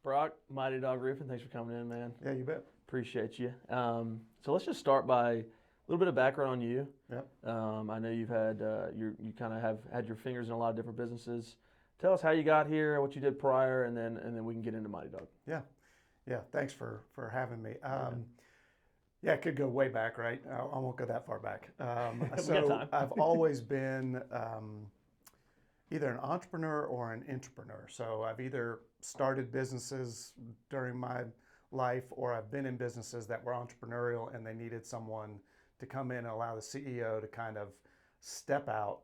Brock, Mighty Dog Roofing, thanks for coming in, man. Yeah, you bet. Appreciate you. So let's just start by a little bit of background on you. Yep. I know you've had you kind of have had your fingers in a lot of different businesses. Tell us how you got here, what you did prior, and then we can get into Mighty Dog. Yeah. Thanks for having me. Yeah, it could go way back, right? I won't go that far back. We got So time. I've always been either an entrepreneur or an intrapreneur. So I've either started businesses during my life, or I've been in businesses that were entrepreneurial and they needed someone to come in and allow the CEO to kind of step out,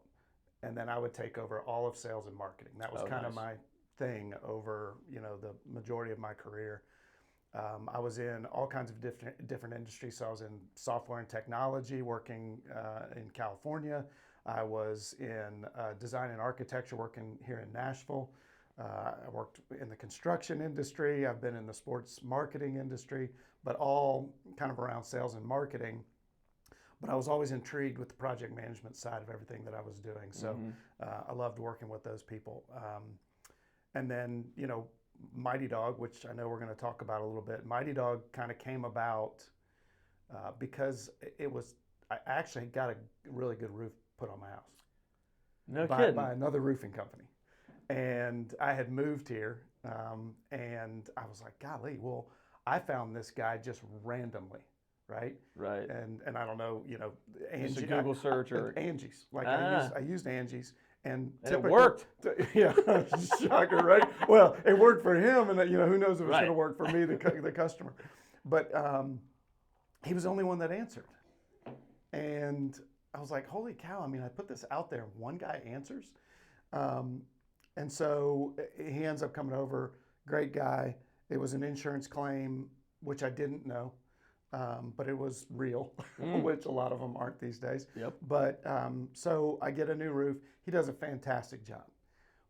and then I would take over all of sales and marketing. That was kind of my thing over, the majority of my career. I was in all kinds of different industries. So I was in software and technology, working in California. I was in design and architecture, working here in Nashville. I worked in the construction industry. I've been in the sports marketing industry, but all kind of around sales and marketing. But I was always intrigued with the project management side of everything that I was doing. So I loved working with those people. And then, Mighty Dog, which I know we're going to talk about a little bit. Mighty Dog kind of came about because I actually got a really good roof put on my house. No kidding. By another roofing company. And I had moved here, and I was like, golly, well, I found this guy just randomly, right? Right. And I don't know, Angie. Just a Google search or Angie's. Like I used Angie's. And it worked. Yeah, shocker, right? Well, it worked for him, and who knows if it's going to work for me, the customer. But he was the only one that answered, and I was like, holy cow! I mean, I put this out there, and one guy answers, and so he ends up coming over. Great guy. It was an insurance claim, which I didn't know. But it was real, which a lot of them aren't these days. Yep. But so I get a new roof. He does a fantastic job.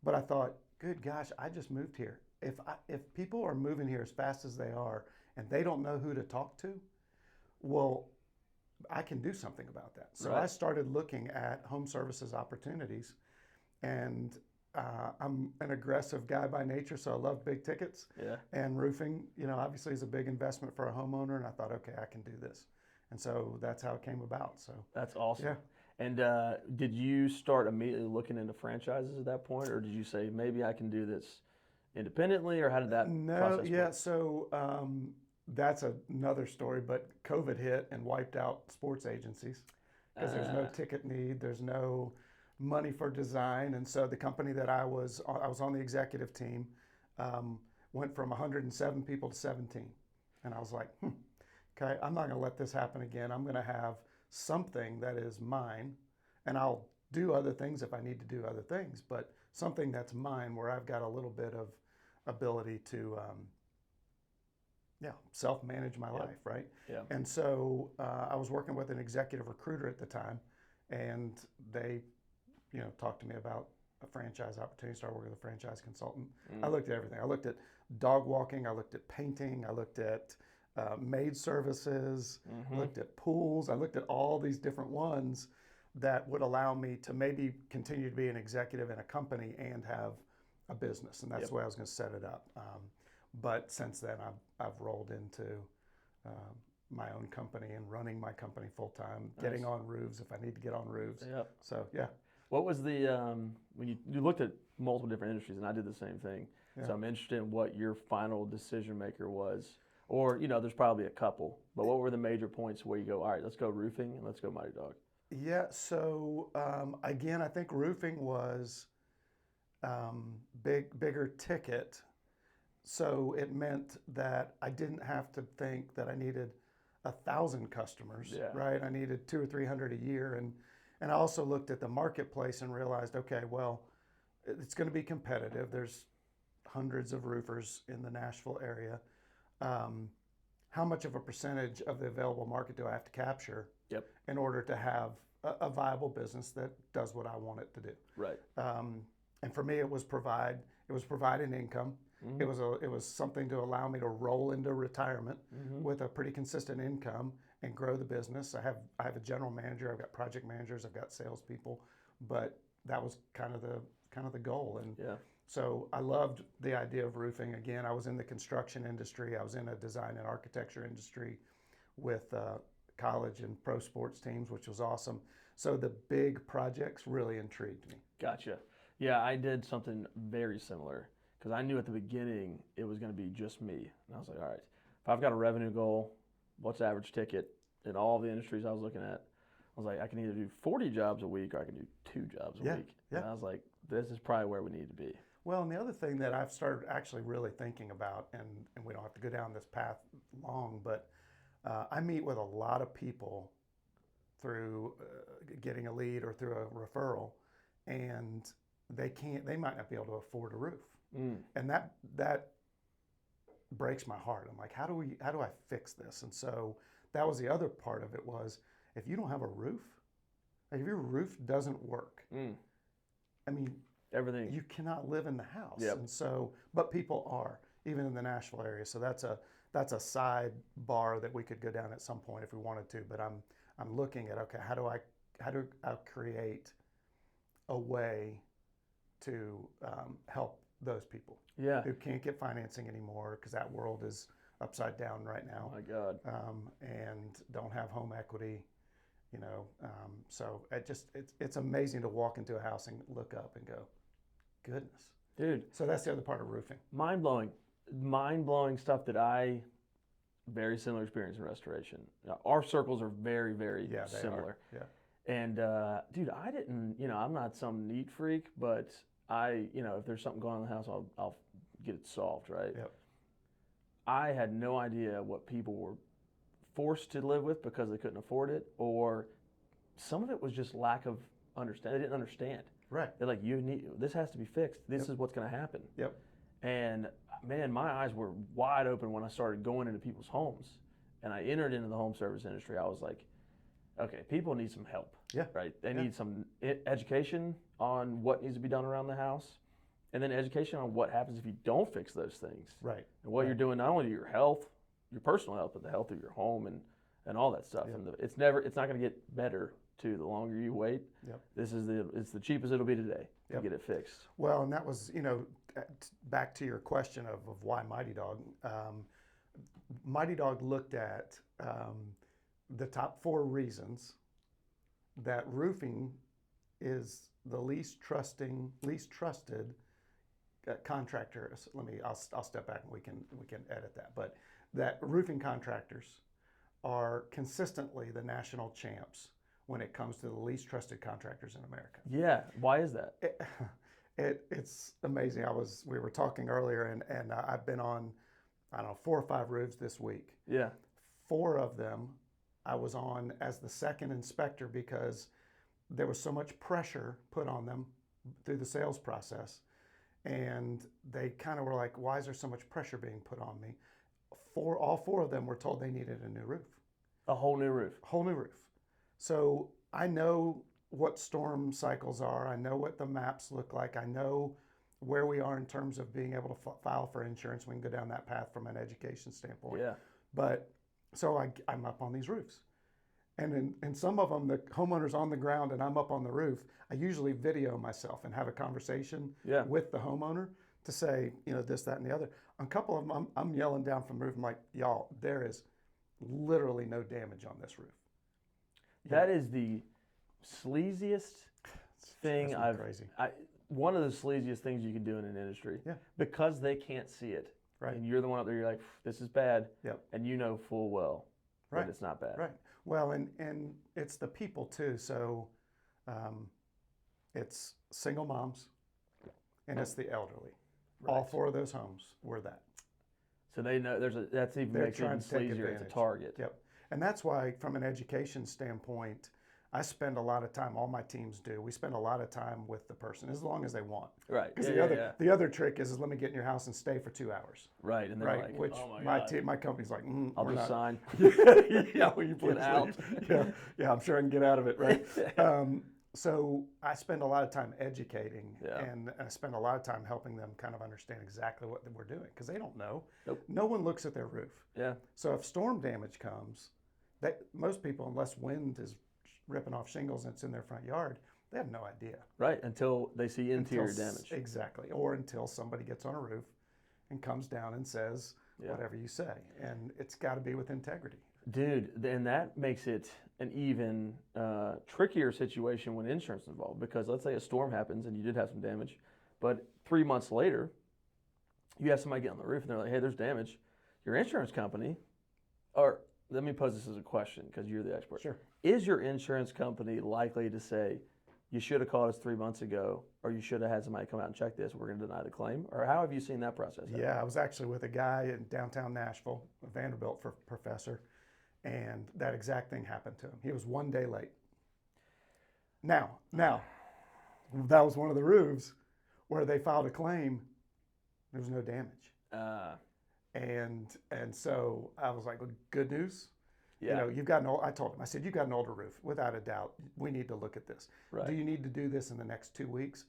But I thought, good gosh, I just moved here. If people are moving here as fast as they are and they don't know who to talk to, well, I can do something about that. So I started looking at home services opportunities, and I'm an aggressive guy by nature, so I love big tickets. Yeah. And roofing, obviously is a big investment for a homeowner, and I thought, okay, I can do this. And so that's how it came about. So that's awesome. Yeah. And did you start immediately looking into franchises at that point, or did you say maybe I can do this independently, or how did that process work? Yeah. So that's another story. But COVID hit and wiped out sports agencies because there's no ticket need, there's no money for design, and so the company that I was on the executive team, went from 107 people to 17, and I was like, okay, I'm not going to let this happen again. I'm going to have something that is mine, and I'll do other things if I need to do other things, but something that's mine where I've got a little bit of ability to self-manage my life, right? Yeah. And so I was working with an executive recruiter at the time, and they talked to me about a franchise opportunity, started working with a franchise consultant. I looked at everything. I looked at dog walking, I looked at painting, I looked at maid services, looked at pools, I looked at all these different ones that would allow me to maybe continue to be an executive in a company and have a business, and that's the way I was going to set it up. But since then, I've rolled into my own company and running my company full time, getting on roofs if I need to get on roofs. Yep. So yeah. What was the when you looked at multiple different industries, and I did the same thing. Yeah. So I'm interested in what your final decision maker was, or there's probably a couple, but what were the major points where you go, all right, let's go roofing and let's go Mighty Dog? Yeah. So again, I think roofing was bigger ticket. So it meant that I didn't have to think that I needed 1,000 customers, right? I needed 200 or 300 a year, and I also looked at the marketplace and realized, okay, well, it's going to be competitive. There's hundreds of roofers in the Nashville area. How much of a percentage of the available market do I have to capture in order to have a viable business that does what I want it to do? Right. And for me, it was provide an income. It was something to allow me to roll into retirement with a pretty consistent income and grow the business. I have a general manager, I've got project managers, I've got salespeople, but that was kind of the goal. And So I loved the idea of roofing. Again, I was in the construction industry. I was in a design and architecture industry with college and pro sports teams, which was awesome. So the big projects really intrigued me. Gotcha. Yeah, I did something very similar because I knew at the beginning it was going to be just me. And I was like, all right, if I've got a revenue goal, what's the average ticket in all the industries I was looking at? I was like, I can either do 40 jobs a week or I can do 2 jobs a week. Yeah. And I was like, this is probably where we need to be. Well, and the other thing that I've started actually really thinking about, and we don't have to go down this path long, but I meet with a lot of people through getting a lead or through a referral, and they might not be able to afford a roof. And that breaks my heart. I'm like, how do I fix this? And so that was the other part of it was, if you don't have a roof, like if your roof doesn't work, I mean, everything, you cannot live in the house. Yep. And so, but people are, even in the Nashville area. So that's a side bar that we could go down at some point if we wanted to. But I'm looking at, okay, how do I create a way to help those people who can't get financing anymore because that world is upside down right now. Oh my God. And don't have home equity, so it's amazing to walk into a house and look up and go, goodness, dude. So that's the other part of roofing. Mind blowing stuff that I very similar experience in restoration. Now, our circles are very, very similar. Yeah. And dude, I didn't, I'm not some neat freak, but if there's something going on in the house, I'll get it solved, right? Yep. I had no idea what people were forced to live with because they couldn't afford it, or some of it was just lack of understanding. They didn't understand. Right. They're like, this has to be fixed. This is what's going to happen. Yep. And man, my eyes were wide open when I started going into people's homes, and I entered into the home service industry. I was like, okay, people need some help. Yeah. Right. They need some education on what needs to be done around the house, and then education on what happens if you don't fix those things. Right. And what you're doing not only to your health, your personal health, but the health of your home and all that stuff. Yep. And it's not going to get better the longer you wait. Yep. It's the cheapest it'll be today to get it fixed. Well, and that was, back to your question of why Mighty Dog. Mighty Dog looked at the top 4 reasons that roofing is the least trusted contractor. I'll step back and we can edit that. But that roofing contractors are consistently the national champs when it comes to the least trusted contractors in America. Yeah, why is that? It's amazing. We were talking earlier, and I've been on, 4 or 5 roofs this week. Yeah. 4 of them I was on as the second inspector because there was so much pressure put on them through the sales process. And they kind of were like, why is there so much pressure being put on me? All 4 of them were told they needed a new roof. A whole new roof. Whole new roof. So I know what storm cycles are. I know what the maps look like. I know where we are in terms of being able to file for insurance. We can go down that path from an education standpoint. Yeah. But so I'm up on these roofs. And in some of them, the homeowner's on the ground and I'm up on the roof. I usually video myself and have a conversation with the homeowner to say, this, that, and the other. On a couple of them, I'm yelling down from the roof. I'm like, y'all, there is literally no damage on this roof. That is the sleaziest thing crazy. One of the sleaziest things you can do in an industry. Yeah. Because they can't see it. Right. And you're the one up there, you're like, this is bad. Yep. And you know full well that it's not bad. Right. Well, and it's the people too. So it's single moms and it's the elderly. Right. All 4 of those homes were that. So they know that's even makes it even sleazier as a target. Yep. And that's why, from an education standpoint, I spend a lot of time, all my teams do, we spend a lot of time with the person as long as they want. Right. Because the other trick is let me get in your house and stay for 2 hours. Right. And they're like, which oh my God. My company's like, I'll just sign. Yeah, will you please get out? Yeah, I'm sure I can get out of it, right? So I spend a lot of time educating, and I spend a lot of time helping them kind of understand exactly what we're doing, because they don't know. Nope. No one looks at their roof. Yeah. So if storm damage comes, most people, unless wind is ripping off shingles and it's in their front yard, They have no idea. Right, until they see interior damage. Exactly. Or until somebody gets on a roof and comes down and says whatever you say. And it's got to be with integrity. Dude, and that makes it an even trickier situation when insurance is involved, because let's say a storm happens and you did have some damage, but 3 months later, you have somebody get on the roof and they're like, hey, there's damage. Your insurance company, or let me pose this as a question because you're the expert. Sure. Is your insurance company likely to say, you should have called us 3 months ago, or you should have had somebody come out and check this, we're going to deny the claim? Or how have you seen that process happen? Yeah, I was actually with a guy in downtown Nashville, a Vanderbilt professor, and that exact thing happened to him. He was 1 day late. Now, that was one of the roofs where they filed a claim. There was no damage. And so I was like, well, good news. Yeah. You know, you've got I told him, I said, you've got an older roof, without a doubt. We need to look at this. Right. Do you need to do this in the next 2 weeks?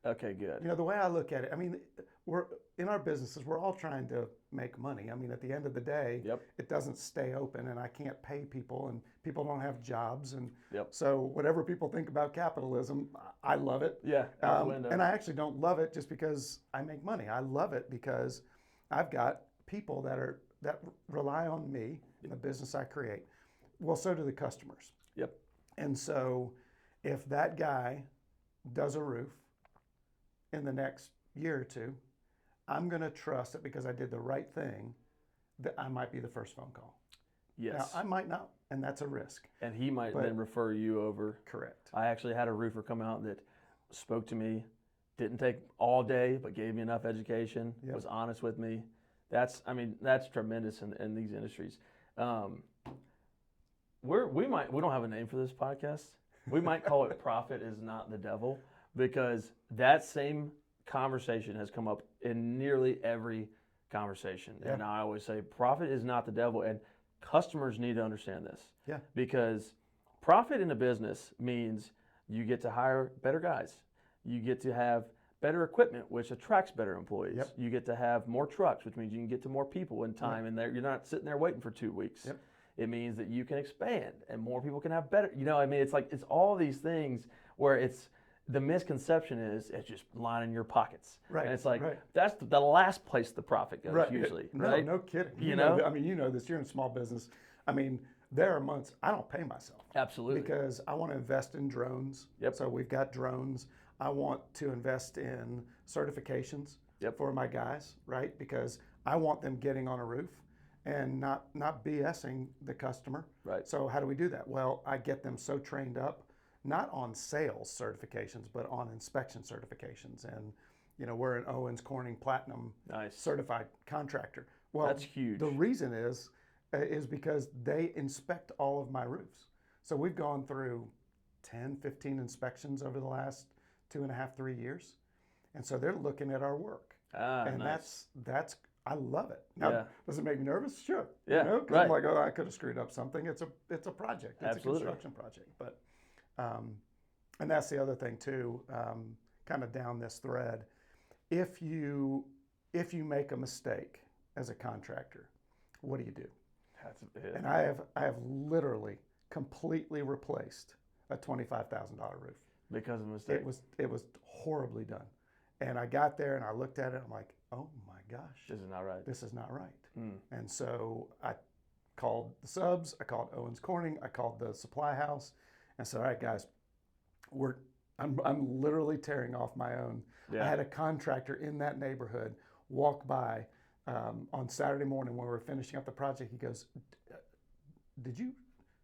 Okay, good. You know, the way I look at it, I mean, we're in our businesses, we're all trying to make money. I mean, at the end of the day, it doesn't stay open, and I can't pay people, and people don't have jobs. And so whatever people think about capitalism, I love it. Yeah. And I actually don't love it just because I make money. I love it because I've got people that rely on me in the business I create. Well, so do the customers. Yep. And so if that guy does a roof in the next year or two, I'm going to trust that because I did the right thing, that I might be the first phone call. Yes. Now, I might not, and that's a risk. And he might then refer you over. Correct. I actually had a roofer come out that spoke to me, didn't take all day, but gave me enough education, was honest with me. That's tremendous in these industries. We don't have a name for this podcast. We might call it "Profit is not the devil," because that same conversation has come up in nearly every conversation. Yeah. And I always say profit is not the devil, and customers need to understand this. Yeah. Because profit in a business means you get to hire better guys. You get to have better equipment, which attracts better employees. Yep. You get to have more trucks, which means you can get to more people in time, and you're not sitting there waiting for 2 weeks. Yep. It means that you can expand, and more people can have better. It's all these things where the misconception is it's just lining your pockets. Right. And it's like that's the last place the profit goes usually. Right? No kidding. You know? I mean, you know this. You're in small business. I mean, there are months I don't pay myself. Absolutely. Because I want to invest in drones. Yep. So we've got drones. I want to invest in certifications for my guys, right? Because I want them getting on a roof and not BSing the customer. Right. So how do we do that? Well, I get them so trained up, not on sales certifications, but on inspection certifications. And, you know, we're an Owens Corning Platinum certified contractor. Well, that's huge. The reason is because they inspect all of my roofs. So we've gone through 10, 15 inspections over the last 2.5, 3 years. And so they're looking at our work. And that's I love it. Now, does it make me nervous? Sure. Yeah. You know, 'cause I'm like, oh, I could have screwed up something. It's a project. It's Absolutely. a construction project. But and that's the other thing too, kind of down this thread. If you make a mistake as a contractor, what do you do? That's it. And I have literally completely replaced a $25,000 roof. Because of a mistake. It was horribly done. And I got there and I looked at it, I'm like, oh my gosh. This is not right. This is not right. And so I called the subs, I called Owens Corning, I called the supply house, and said, all right guys, I'm literally tearing off my own. I had a contractor in that neighborhood walk by on Saturday morning when we were finishing up the project. He goes, did you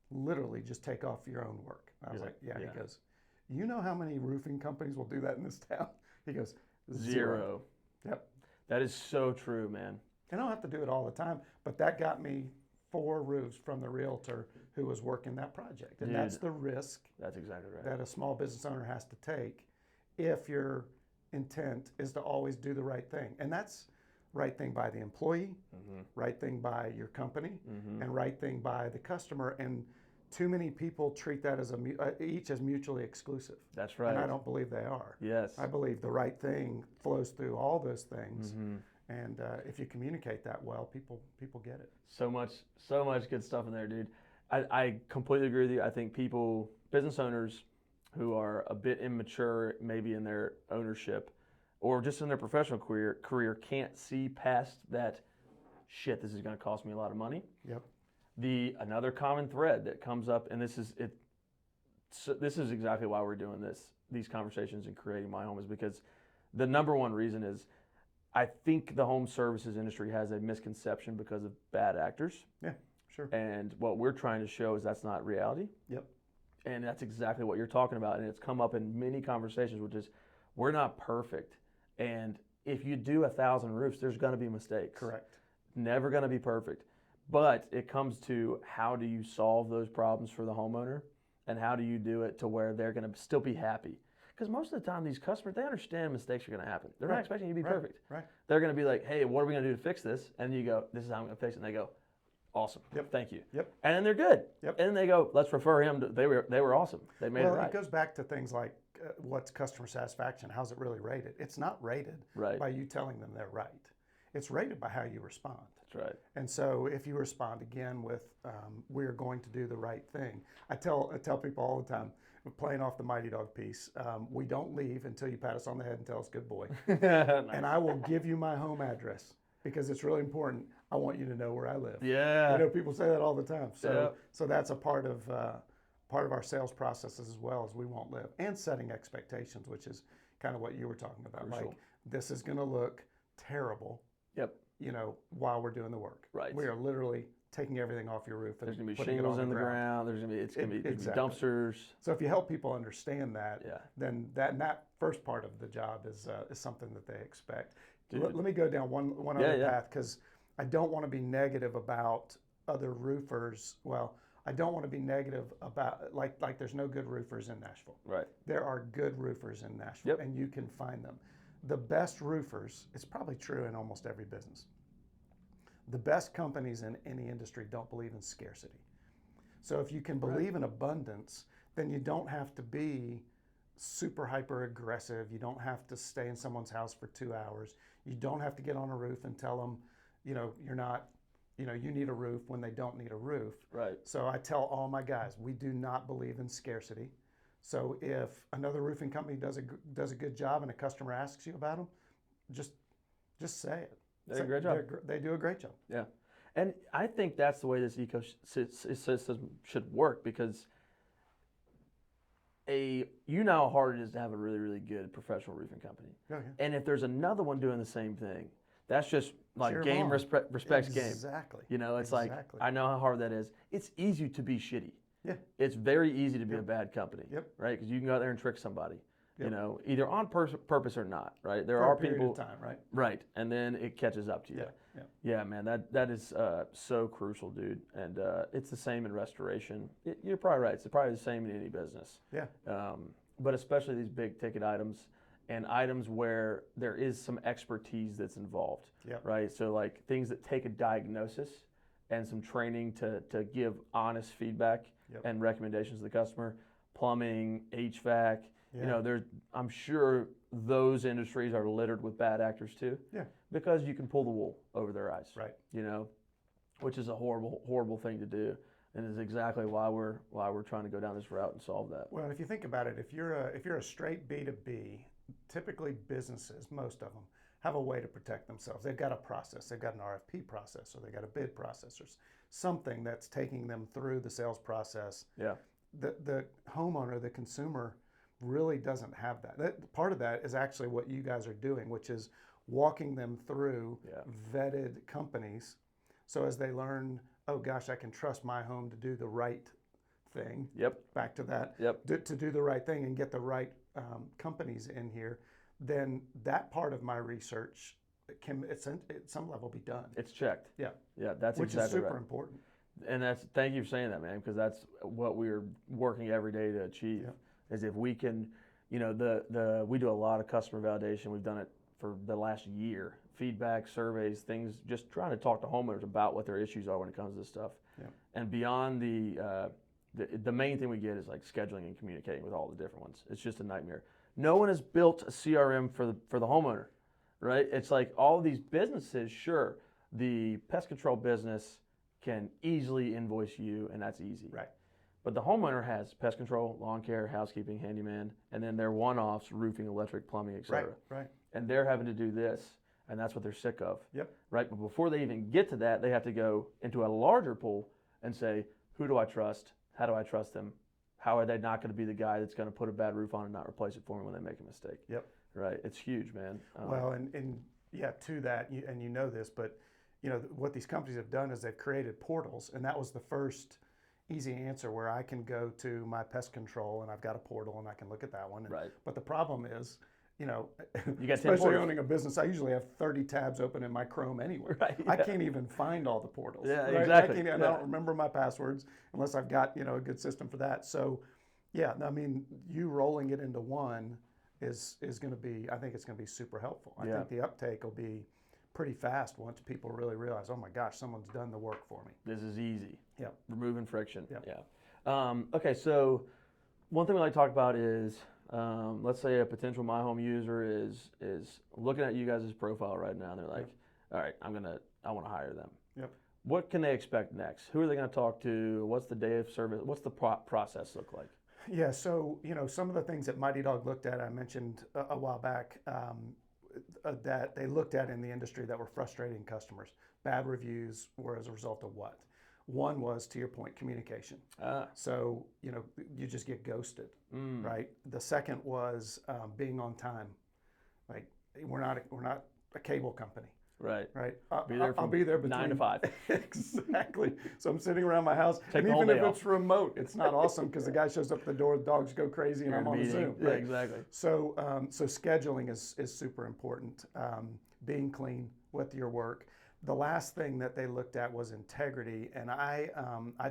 literally just take off your own work? I was like, yeah. He goes, you know how many roofing companies will do that in this town? He goes, zero. Yep. That is so true, man. And I don't have to do it all the time, but that got me 4 roofs from the realtor who was working that project. And that's the risk that's exactly right. that a small business owner has to take if your intent is to always do the right thing. And that's right thing by the employee, right thing by your company, and right thing by the customer. And too many people treat that as each as mutually exclusive. That's right. And I don't believe they are. Yes. I believe the right thing flows through all those things. And if you communicate that well, people get it. So much good stuff in there, dude. I completely agree with you. I think business owners who are a bit immature, maybe in their ownership or just in their professional career can't see past that. Shit, this is going to cost me a lot of money. Yep. Another common thread that comes up, and this is it. So this is exactly why we're doing these conversations and creating My Home, is because the number one reason is I think the home services industry has a misconception because of bad actors. Yeah, sure. And what we're trying to show is that's not reality. Yep. And that's exactly what you're talking about. And it's come up in many conversations, which is we're not perfect. And if you do 1,000 roofs, there's going to be mistakes. Correct. Never going to be perfect. But it comes to how do you solve those problems for the homeowner, and how do you do it to where they're going to still be happy? Because most of the time, these customers, they understand mistakes are going to happen. They're not expecting you to be perfect. Right. They're going to be like, hey, what are we going to do to fix this? And you go, this is how I'm going to fix it. And they go, awesome. Yep. Thank you. Yep. And then they're good. Yep. And then they go, let's refer him. They were awesome. They made it right. It goes back to things like what's customer satisfaction? How's it really rated? It's not rated by you telling them they're right. It's rated by how you respond. That's right. And so if you respond again with, we're going to do the right thing. I tell people all the time, playing off the Mighty Dog piece, we don't leave until you pat us on the head and tell us good boy. Nice. And I will give you my home address because it's really important. I want you to know where I live. Yeah. You know, people say that all the time. So that's a part of our sales processes as well, as we won't live, and setting expectations, which is kind of what you were talking about. Crucial. Like, this is going to look terrible. Yep. You know, while we're doing the work. Right. We are literally taking everything off your roof and there's going to be putting shingles it on in the ground. There's going to be Exactly. dumpsters. So if you help people understand that, Yeah. then that first part of the job is something that they expect. Dude. Let me go down one other path, because I don't want to be negative about other roofers. Well, I don't want to be negative about like there's no good roofers in Nashville. Right. There are good roofers in Nashville, and you can find them. The best roofers, it's probably true in almost every business. The best companies in any industry don't believe in scarcity. So if you can believe in abundance, then you don't have to be super hyper aggressive. You don't have to stay in someone's house for 2 hours. You don't have to get on a roof and tell them, you know, you're not, you know, you need a roof when they don't need a roof. Right. So I tell all my guys, we do not believe in scarcity. So if another roofing company does a good job and a customer asks you about them, just say it. They do a great job. They do a great job. Yeah. And I think that's the way this ecosystem should work, because you know how hard it is to have a really, really good professional roofing company. Oh, yeah. And if there's another one doing the same thing, that's just like Cheer 'em game on. respects game. Exactly. You know, it's Exactly. like, I know how hard that is. It's easy to be shitty. Yeah. It's very easy to be a bad company. Yep. Right? Because you can go out there and trick somebody. Yep. You know, either on purpose or not. Right? There For are a period people. of time, right? Right. And then it catches up to you. Yeah. Yeah, man, that is so crucial, dude. And it's the same in restoration. You're probably right. It's probably the same in any business. Yeah. But especially these big ticket items, and items where there is some expertise that's involved. Yep. Right. So like things that take a diagnosis and some training to give honest feedback and recommendations to the customer. Plumbing, HVAC. Yeah. You know, I'm sure those industries are littered with bad actors too. Yeah. Because you can pull the wool over their eyes. Right. You know, which is a horrible, horrible thing to do, and is exactly why we're trying to go down this route and solve that. Well, if you think about it, if you're a straight B2B, typically businesses, most of them, have a way to protect themselves. They've got a process. They've got an RFP process, or they've got a bid process, or something that's taking them through the sales process. Yeah. The homeowner, the consumer, really doesn't have that. Part of that is actually what you guys are doing, which is walking them through vetted companies. So as they learn, oh gosh, I can trust my home to do the right thing. Yep. Back to that. Yep. To do the right thing and get the right companies in here, then that part of my research can, at some level, be done. It's checked. Yeah. Yeah, that's which exactly is super right. important. And thank you for saying that, man, because that's what we're working every day to achieve. Yeah. Is if we can, you know, we do a lot of customer validation. We've done it for the last year. Feedback, surveys, things, just trying to talk to homeowners about what their issues are when it comes to this stuff. Yeah. And beyond the main thing we get is like scheduling and communicating with all the different ones. It's just a nightmare. No one has built a CRM for the homeowner, right? It's like all of these businesses, sure, the pest control business can easily invoice you, and that's easy. Right. But the homeowner has pest control, lawn care, housekeeping, handyman, and then their one-offs, roofing, electric, plumbing, etc. Right. And they're having to do this, and that's what they're sick of. Yep. Right? But before they even get to that, they have to go into a larger pool and say, who do I trust? How do I trust them? How are they not going to be the guy that's going to put a bad roof on and not replace it for me when they make a mistake? Yep. Right. It's huge, man. Well, and yeah, to that, and you know this, but what these companies have done is they've created portals, and that was the first easy answer where I can go to my pest control and I've got a portal and I can look at that one. Right. But the problem is, You got 10 especially portals. owning a business, I usually have 30 tabs open in my Chrome anyway. Right, I yeah. can't even find all the portals. Yeah, right? exactly. I Yeah. don't remember my passwords unless I've got a good system for that. So, yeah, I mean, you rolling it into one is going to be, I think it's going to be super helpful. I Yeah. think the uptake will be pretty fast once people really realize, oh my gosh, someone's done the work for me. This is easy. Yeah. Removing friction. Yep. Yeah. Okay, so one thing we like to talk about is, let's say a potential MyHome user is looking at you guys' profile right now, and they're like, all right, I want to hire them. Yep. What can they expect next? Who are they going to talk to? What's the day of service? What's the process look like? Yeah, so some of the things that Mighty Dog looked at, I mentioned a while back, that they looked at in the industry that were frustrating customers. Bad reviews were as a result of what? One was, to your point, communication. So you just get ghosted, right? The second was being on time. Like we're not a cable company. Right. Right. I'll be there between 9 to 5. Exactly. So I'm sitting around my house, Take and the whole even day if off. it's remote, it's not awesome because the guy shows up at the door, the dogs go crazy, and You're I'm in a on meeting. Zoom. Yeah, Right? exactly. So scheduling is super important. Being clean with your work. The last thing that they looked at was integrity, and I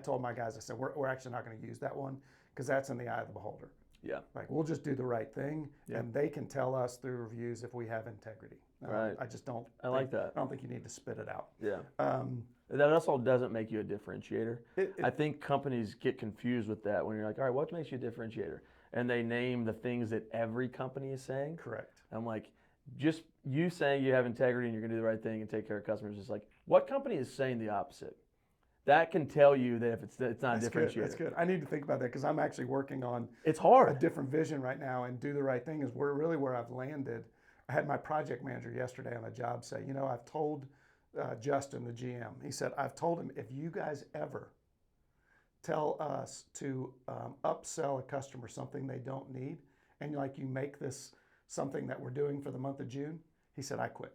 told my guys, I said we're actually not going to use that one because that's in the eye of the beholder. Yeah. Like we'll just do the right thing, and they can tell us through reviews if we have integrity. Right. I just don't. I like that. I don't think you need to spit it out. Yeah. That also doesn't make you a differentiator. I think companies get confused with that when you're like, all right, what makes you a differentiator? And they name the things that every company is saying. Correct. I'm like, just you saying you have integrity and you're going to do the right thing and take care of customers is like, what company is saying the opposite? That can tell you that if it's not a differentiator. That's good. I need to think about that because I'm actually working on It's hard. a different vision right now, and do the right thing is where I've landed. I had my project manager yesterday on a job say, I've told Justin, the GM, he said, I've told him if you guys ever tell us to upsell a customer something they don't need, and you make this something that we're doing for the month of June, he said, I quit.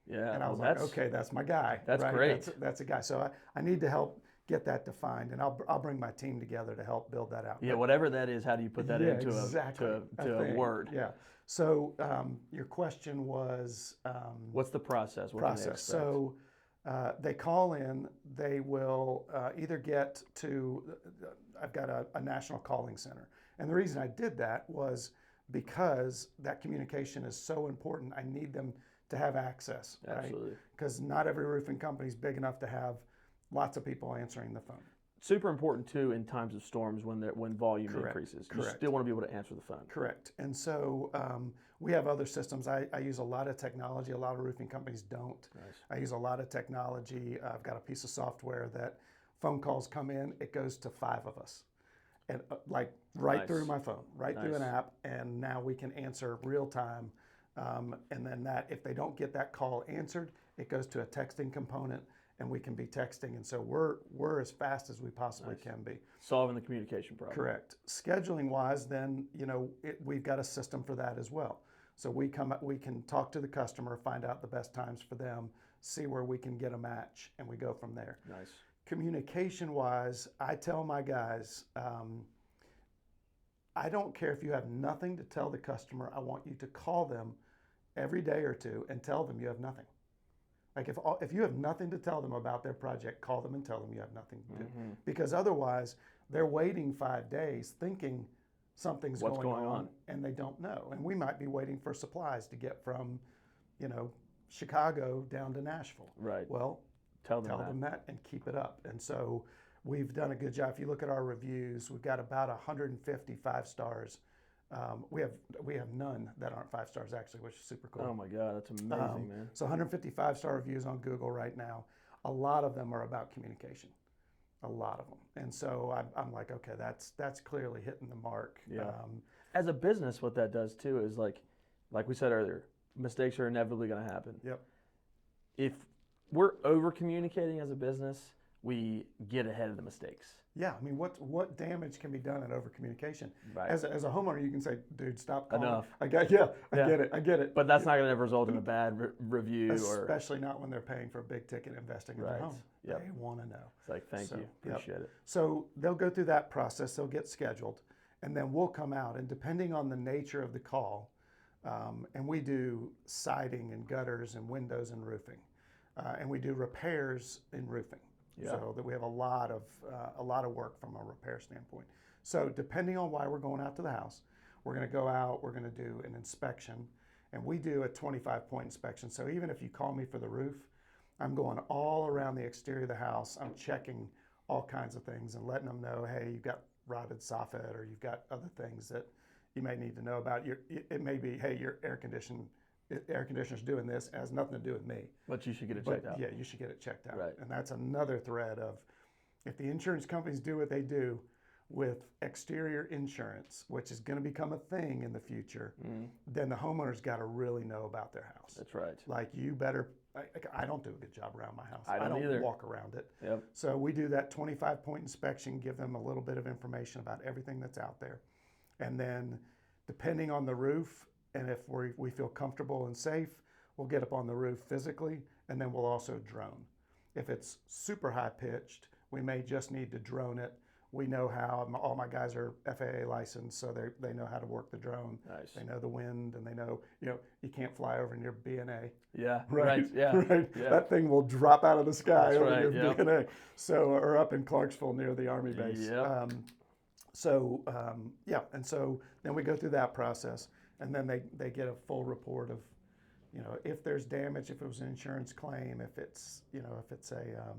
Yeah. And I was like, okay, that's my guy. That's right? great. That's a guy. So I need to help get that defined, and I'll bring my team together to help build that out. Yeah, whatever that is, how do you put that into exactly. a word? Yeah. So your question was What's the process? What can they expect? So they call in. They will either get to. I've got a national calling center, and the reason I did that was because that communication is so important. I need them to have access, Absolutely. right? Because not every roofing company is big enough to have lots of people answering the phone. Super important too in times of storms when volume Correct. increases. Correct. You still want to be able to answer the phone. Correct. And so we have other systems. I use a lot of technology. A lot of roofing companies don't. Nice. I use a lot of technology. I've got a piece of software that phone calls come in, it goes to 5 of us. And Nice. through my phone, through an Nice. app, and now we can answer real time. And then if they don't get that call answered, it goes to a texting component, and we can be texting. And so we're as fast as we possibly Nice. can be. Solving the communication problem. Correct. Scheduling wise, then we've got a system for that as well. So we can talk to the customer, find out the best times for them, see where we can get a match, and we go from there. Nice. Communication wise, I tell my guys, I don't care if you have nothing to tell the customer. I want you to call them every day or two and tell them you have nothing. Like if you have nothing to tell them about their project, call them and tell them you have nothing to do. Because otherwise, they're waiting 5 days thinking something's What's going on, and they don't know. And we might be waiting for supplies to get from, Chicago down to Nashville. Right. Well, Tell them that and keep it up. And so we've done a good job. If you look at our reviews, we've got about 150 5-stars. We have none that aren't 5 stars actually, which is super cool. Oh my God, that's amazing, man. So 150 5-star reviews on Google right now. A lot of them are about communication. A lot of them. And so I'm like, okay, that's clearly hitting the mark. Yeah. As a business, what that does too is like we said earlier, mistakes are inevitably going to happen. Yep. If we're over communicating as a business, we get ahead of the mistakes. Yeah, I mean, what damage can be done in over communication? Right. As a homeowner, you can say, "Dude, stop calling." Enough. I get it, I get it. But that's not going to result in a bad review, especially not when they're paying for a big ticket investing in their home. Yep. They want to know. It's like, thank you, appreciate it. So they'll go through that process. They'll get scheduled, and then we'll come out. And depending on the nature of the call, and we do siding and gutters and windows and roofing, and we do repairs in roofing. Yeah. So that we have a lot of work from a repair standpoint. So depending on why we're going out to the house, we're going to go out, we're going to do an inspection, and we do a 25-point inspection. So even if you call me for the roof, I'm going all around the exterior of the house. I'm checking all kinds of things and letting them know, hey, you've got rotted soffit, or you've got other things that you may need to know about. It may be, hey, your air conditioner's doing this. It has nothing to do with me. But you should get it checked out. Yeah, you should get it checked out. Right. And that's another thread of, if the insurance companies do what they do with exterior insurance, which is going to become a thing in the future, then the homeowner's got to really know about their house. That's right. Like, you better, I don't do a good job around my house. I don't either. Walk around it. Yep. So we do that 25-point inspection, give them a little bit of information about everything that's out there. And then depending on the roof, and if we feel comfortable and safe, we'll get up on the roof physically, and then we'll also drone. If it's super high pitched, we may just need to drone it. We know how. All my guys are FAA licensed, so they know how to work the drone. Nice. They know the wind, and they know, you can't fly over near B&A. Yeah. Right. Yeah. Right. Yeah. That thing will drop out of the sky That's over right, near B&A. So, or up in Clarksville near the Army base. Yep. And so then we go through that process, and then they get a full report of, if there's damage, if it was an insurance claim, if it's a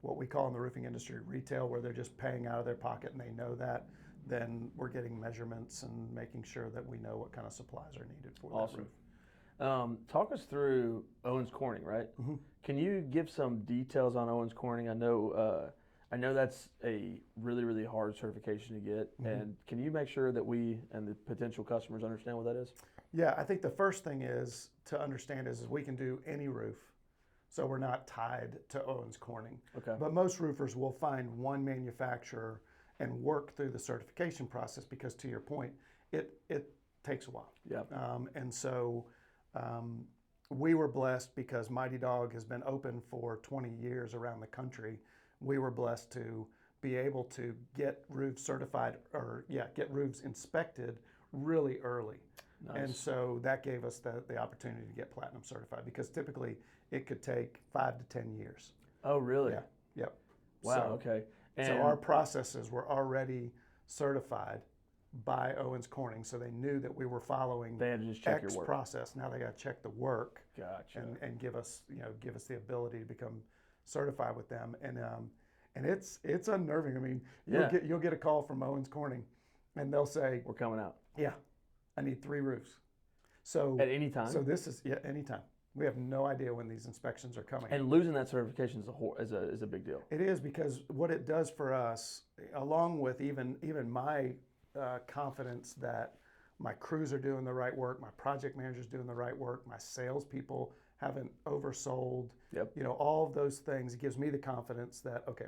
what we call in the roofing industry retail, where they're just paying out of their pocket and they know that, then we're getting measurements and making sure that we know what kind of supplies are needed for that roof. Talk us through Owens Corning, right? Mm-hmm. Can you give some details on Owens Corning? I know that's a really, really hard certification to get. Mm-hmm. And can you make sure that we and the potential customers understand what that is? Yeah, I think the first thing is to understand is we can do any roof. So we're not tied to Owens Corning. Okay. But most roofers will find one manufacturer and work through the certification process, because, to your point, it takes a while. Yeah. And so we were blessed because Mighty Dog has been open for 20 years around the country. We were blessed to be able to get roofs certified, get roofs inspected really early. Nice. And so that gave us the opportunity to get platinum certified, because typically it could take 5 to 10 years. Oh, really? Yeah. Yep. Wow. Okay. And so our processes were already certified by Owens Corning, so they knew that we were following they had to just check X your work. process. Now they got to check the work. Gotcha. And give us the ability to become certified with them. And it's unnerving. I mean, you'll get a call from Owens Corning, and they'll say, "We're coming out." Yeah, I need 3 roofs. So at any time. So this is anytime. We have no idea when these inspections are coming. And losing that certification is a big deal. It is, because what it does for us, along with even my confidence that my crews are doing the right work, my project manager's doing the right work, my salespeople haven't oversold. Yep. All of those things, it gives me the confidence that, okay,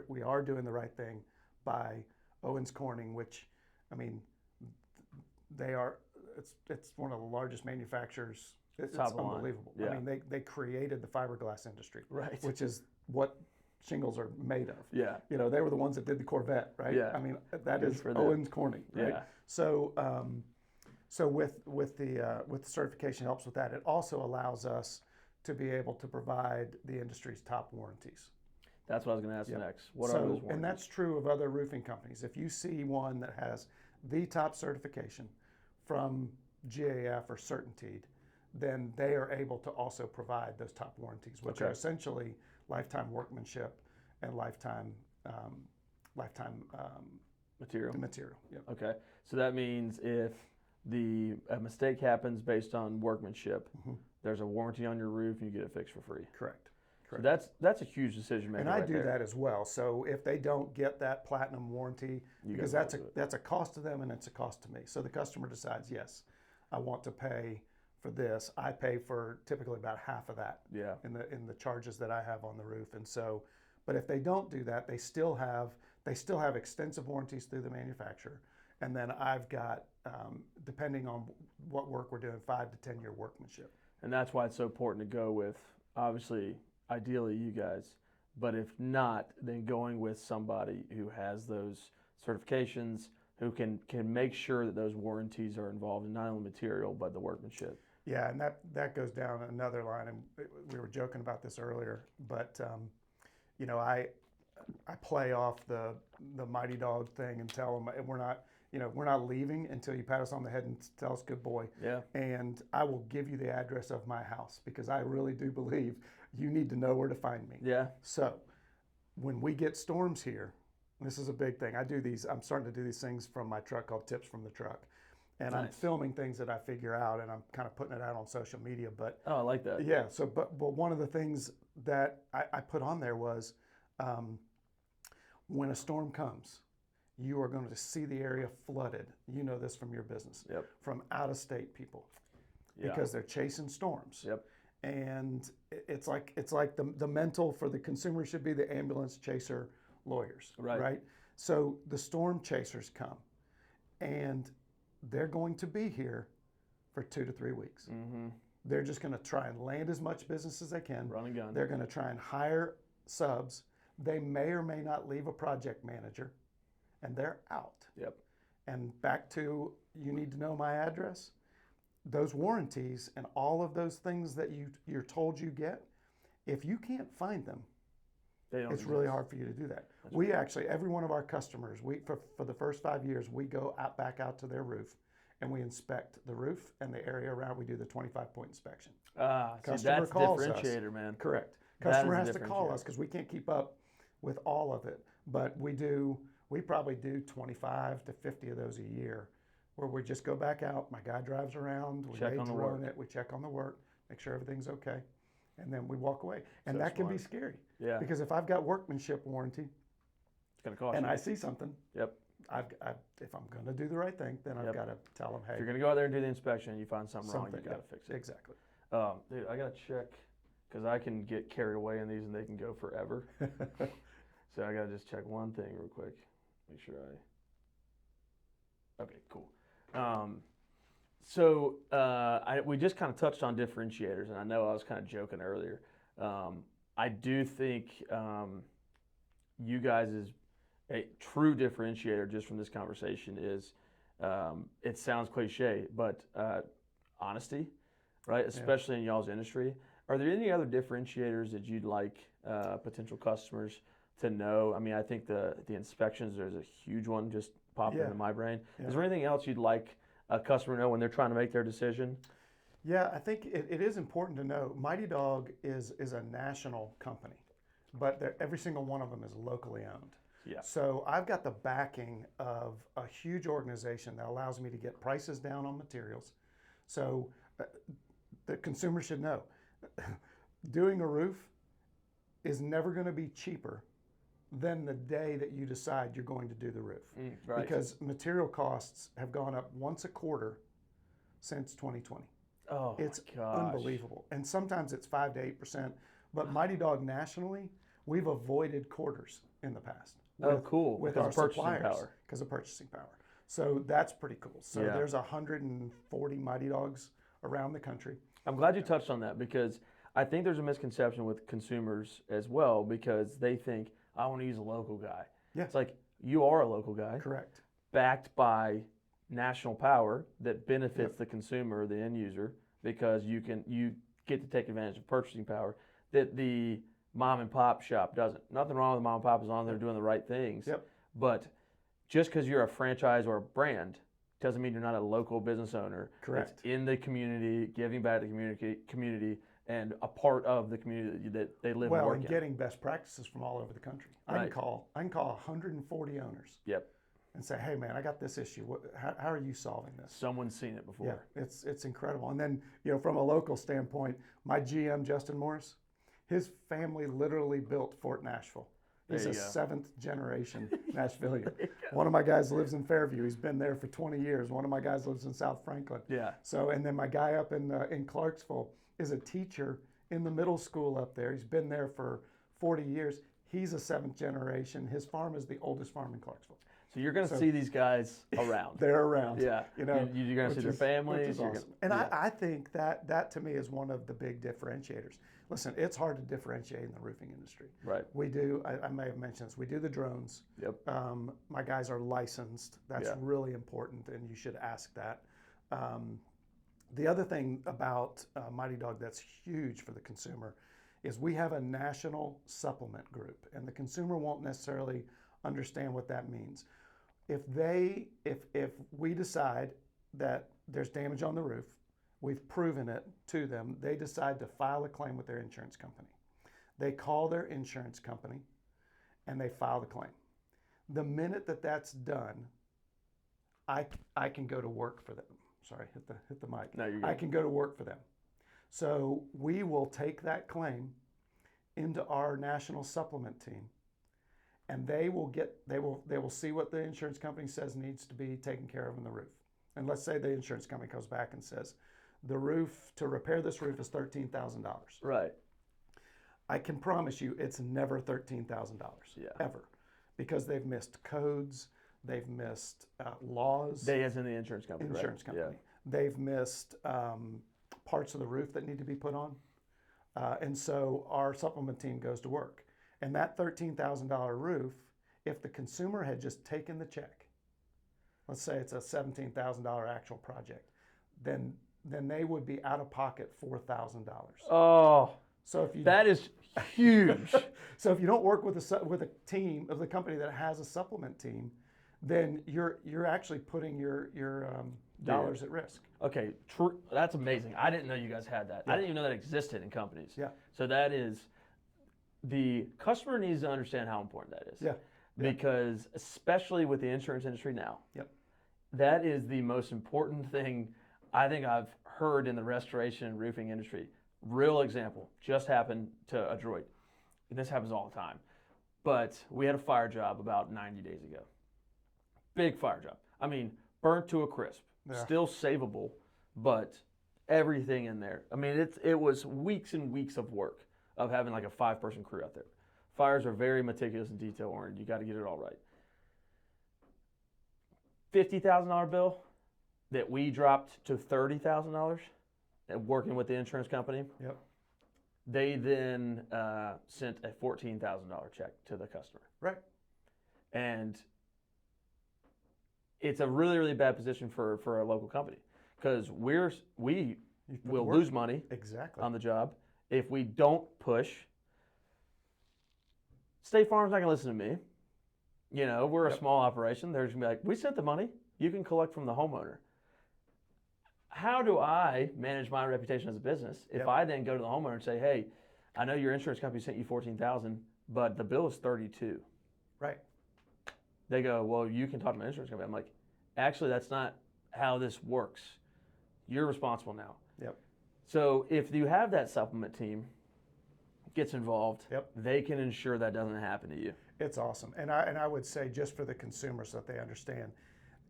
we are doing the right thing by Owens Corning, which, I mean, they are. It's one of the largest manufacturers. It's unbelievable. Yeah. I mean, they created the fiberglass industry, right? Which is what shingles are made of. Yeah. They were the ones that did the Corvette, right? Yeah. I mean, that is Owens Corning, right? Yeah. So, with the certification helps with that. It also allows us to be able to provide the industry's top warranties. That's what I was going to ask next. What are those warranties? And that's true of other roofing companies. If you see one that has the top certification from GAF or Certainteed, then they are able to also provide those top warranties, which are essentially lifetime workmanship and lifetime material. Yep. Okay, so that means if a mistake happens based on workmanship, there's a warranty on your roof, and you get it fixed for free. Correct. So that's a huge decision maker. And I right do there. that as well. So if they don't get that platinum warranty, because that's a cost to them and it's a cost to me. So the customer decides, yes, I want to pay for this. I pay for typically about half of that in the charges that I have on the roof. And so, but if they don't do that, they still have extensive warranties through the manufacturer. And then I've got, depending on what work we're doing, 5 to 10 year workmanship. And that's why it's so important to go with, obviously, ideally you guys, but if not, then going with somebody who has those certifications, who can make sure that those warranties are involved in not only material but the workmanship. Yeah, and that goes down another line, and we were joking about this earlier, but you know, I play off the Mighty Dog thing and tell them we're not leaving until you pat us on the head and tell us good boy. Yeah. And I will give you the address of my house because I really do believe you need to know where to find me. Yeah. So when we get storms here, this is a big thing. I'm starting to do these things from my truck called Tips from the Truck. And Nice. I'm filming things that I figure out and I'm kind of putting it out on social media. But Oh, I like that. yeah, so but one of the things that I put on there was when a storm comes, you are going to see the area flooded. You know this from your business. Yep. From out of state people. Yeah. Because they're chasing storms. Yep. And it's like the mental for the consumer should be the ambulance chaser lawyers. Right. So the storm chasers come and they're going to be here for 2 to 3 weeks. Mm-hmm. They're just going to try and land as much business as they can. Run and gun. They're going to try and hire subs. They may or may not leave a project manager, and they're out. Yep. And back to, you need to know my address. Those warranties and all of those things that you're told you get, if you can't find them, it's really hard for you to do that. We actually, every one of our customers, for the first 5 years, we go back out to their roof and we inspect the roof and the area around. We do the 25-point inspection. Customer that's calls differentiator, man. Correct. Customer has to call us because we can't keep up with all of it. But we probably do 25 to 50 of those a year where we just go back out. My guy drives around, we may drone it, we check on the work, make sure everything's okay, and then we walk away. And that can be scary. Yeah. Because if I've got workmanship warranty, it's going to cost and you. I see something, yep. If I'm going to do the right thing, then I've got to tell them, hey. If you're going to go out there and do the inspection and you find something wrong, you got to fix it. Exactly. Dude, I got to check because I can get carried away in these and they can go forever. So I got to just check one thing real quick. Make sure Okay, cool. We just kind of touched on differentiators, and I know I was kind of joking earlier. I do think you guys is a true differentiator just from this conversation is, it sounds cliche, but honesty, right? Especially in y'all's industry. Are there any other differentiators that you'd like potential customers to know? I mean, I think the inspections, there's a huge one just popped into my brain. Is there anything else you'd like a customer to know when they're trying to make their decision? Yeah, I think it is important to know Mighty Dog is a national company, but every single one of them is locally owned. Yeah. So I've got the backing of a huge organization that allows me to get prices down on materials. So the consumer should know doing a roof is never going to be cheaper than the day that you decide you're going to do the roof. Right. Because material costs have gone up once a quarter since 2020. Oh, it's unbelievable. And sometimes it's 5 to 8%. But Mighty Dog nationally, we've avoided quarters in the past. With our suppliers because of purchasing power. So that's pretty cool. So there's 140 Mighty Dogs around the country. I'm glad you touched on that because I think there's a misconception with consumers as well because they think, I want to use a local guy. Yeah. It's like, you are a local guy. Correct. Backed by national power that benefits the consumer, the end user, because you get to take advantage of purchasing power that the mom and pop shop doesn't. Nothing wrong with mom and pop as long as they're doing the right things. Yep. But just because you're a franchise or a brand doesn't mean you're not a local business owner. Correct. That's in the community, giving back to the community, and a part of the community that they live and work in. Well, and getting best practices from all over the country. Right. I can call 140 owners. Yep. And say, hey man, I got this issue. How are you solving this? Someone's seen it before. Yeah, it's incredible. And then from a local standpoint, my GM Justin Morris, His family literally built Fort Nashville. He's There a you go. 7th generation Nashvilleian. One of my guys lives in Fairview. He's been there for 20 years. One of my guys lives in South Franklin. Yeah. So, and then my guy up in Clarksville is a teacher in the middle school up there. He's been there for 40 years. He's a 7th generation. His farm is the oldest farm in Clarksville. So you're going to see these guys around. They're around. Yeah. You know, you're going to see their families. Which is awesome. And I think that to me is one of the big differentiators. Listen, it's hard to differentiate in the roofing industry. Right. We do, I may have mentioned this, we do the drones. Yep. My guys are licensed. That's really important, and you should ask that. The other thing about Mighty Dog that's huge for the consumer is we have a national supplement group, and the consumer won't necessarily understand what that means. If we decide that there's damage on the roof, we've proven it to them, they decide to file a claim with their insurance company. They call their insurance company and they file the claim. The minute that that's done, I can go to work for them. Sorry, hit the mic. No, you're good. I can go to work for them. So we will take that claim into our national supplement team, and they will see what the insurance company says needs to be taken care of in the roof. And let's say the insurance company comes back and says, the roof, to repair this roof is $13,000. Right. I can promise you it's never $13,000 ever, because they've missed codes, they've missed laws. They as in the insurance company. Insurance right? company. Yeah. They've missed parts of the roof that need to be put on. And so our supplement team goes to work. And that $13,000 roof, if the consumer had just taken the check, let's say it's a $17,000 actual project, then they would be out of pocket $4,000. Oh, so if you that is huge. So if you don't work with a team of the company that has a supplement team, then you're actually putting your dollars at risk. Okay, that's amazing. I didn't know you guys had that. I didn't even know that existed in companies. Yeah. So that is, the customer needs to understand how important that is. Yeah. Because especially with the insurance industry now, that is the most important thing I think I've heard in the restoration and roofing industry. Real example, just happened to a droid. And this happens all the time. But we had a fire job about 90 days ago. Big fire job. I mean, burnt to a crisp. Yeah. Still savable, but everything in there. I mean, it was weeks and weeks of work of having like a 5-person crew out there. Fires are very meticulous and detail oriented. You got to get it all right. $50,000 bill that we dropped to $30,000 working with the insurance company. Yep. They then sent a $14,000 check to the customer. Right. And it's a really, really bad position for a local company, because we will lose money on the job if we don't push. State Farm's not going to listen to me. You know, we're a small operation. They're just going to be like, we sent the money. You can collect from the homeowner. How do I manage my reputation as a business if I then go to the homeowner and say, hey, I know your insurance company sent you $14,000, but the bill is $32,000. Right. They go, well, you can talk to my insurance company. I'm like, actually, that's not how this works. You're responsible now. Yep. So if you have that supplement team gets involved, Yep. they can ensure that doesn't happen to you. It's awesome. And I would say, just for the consumers, so that they understand,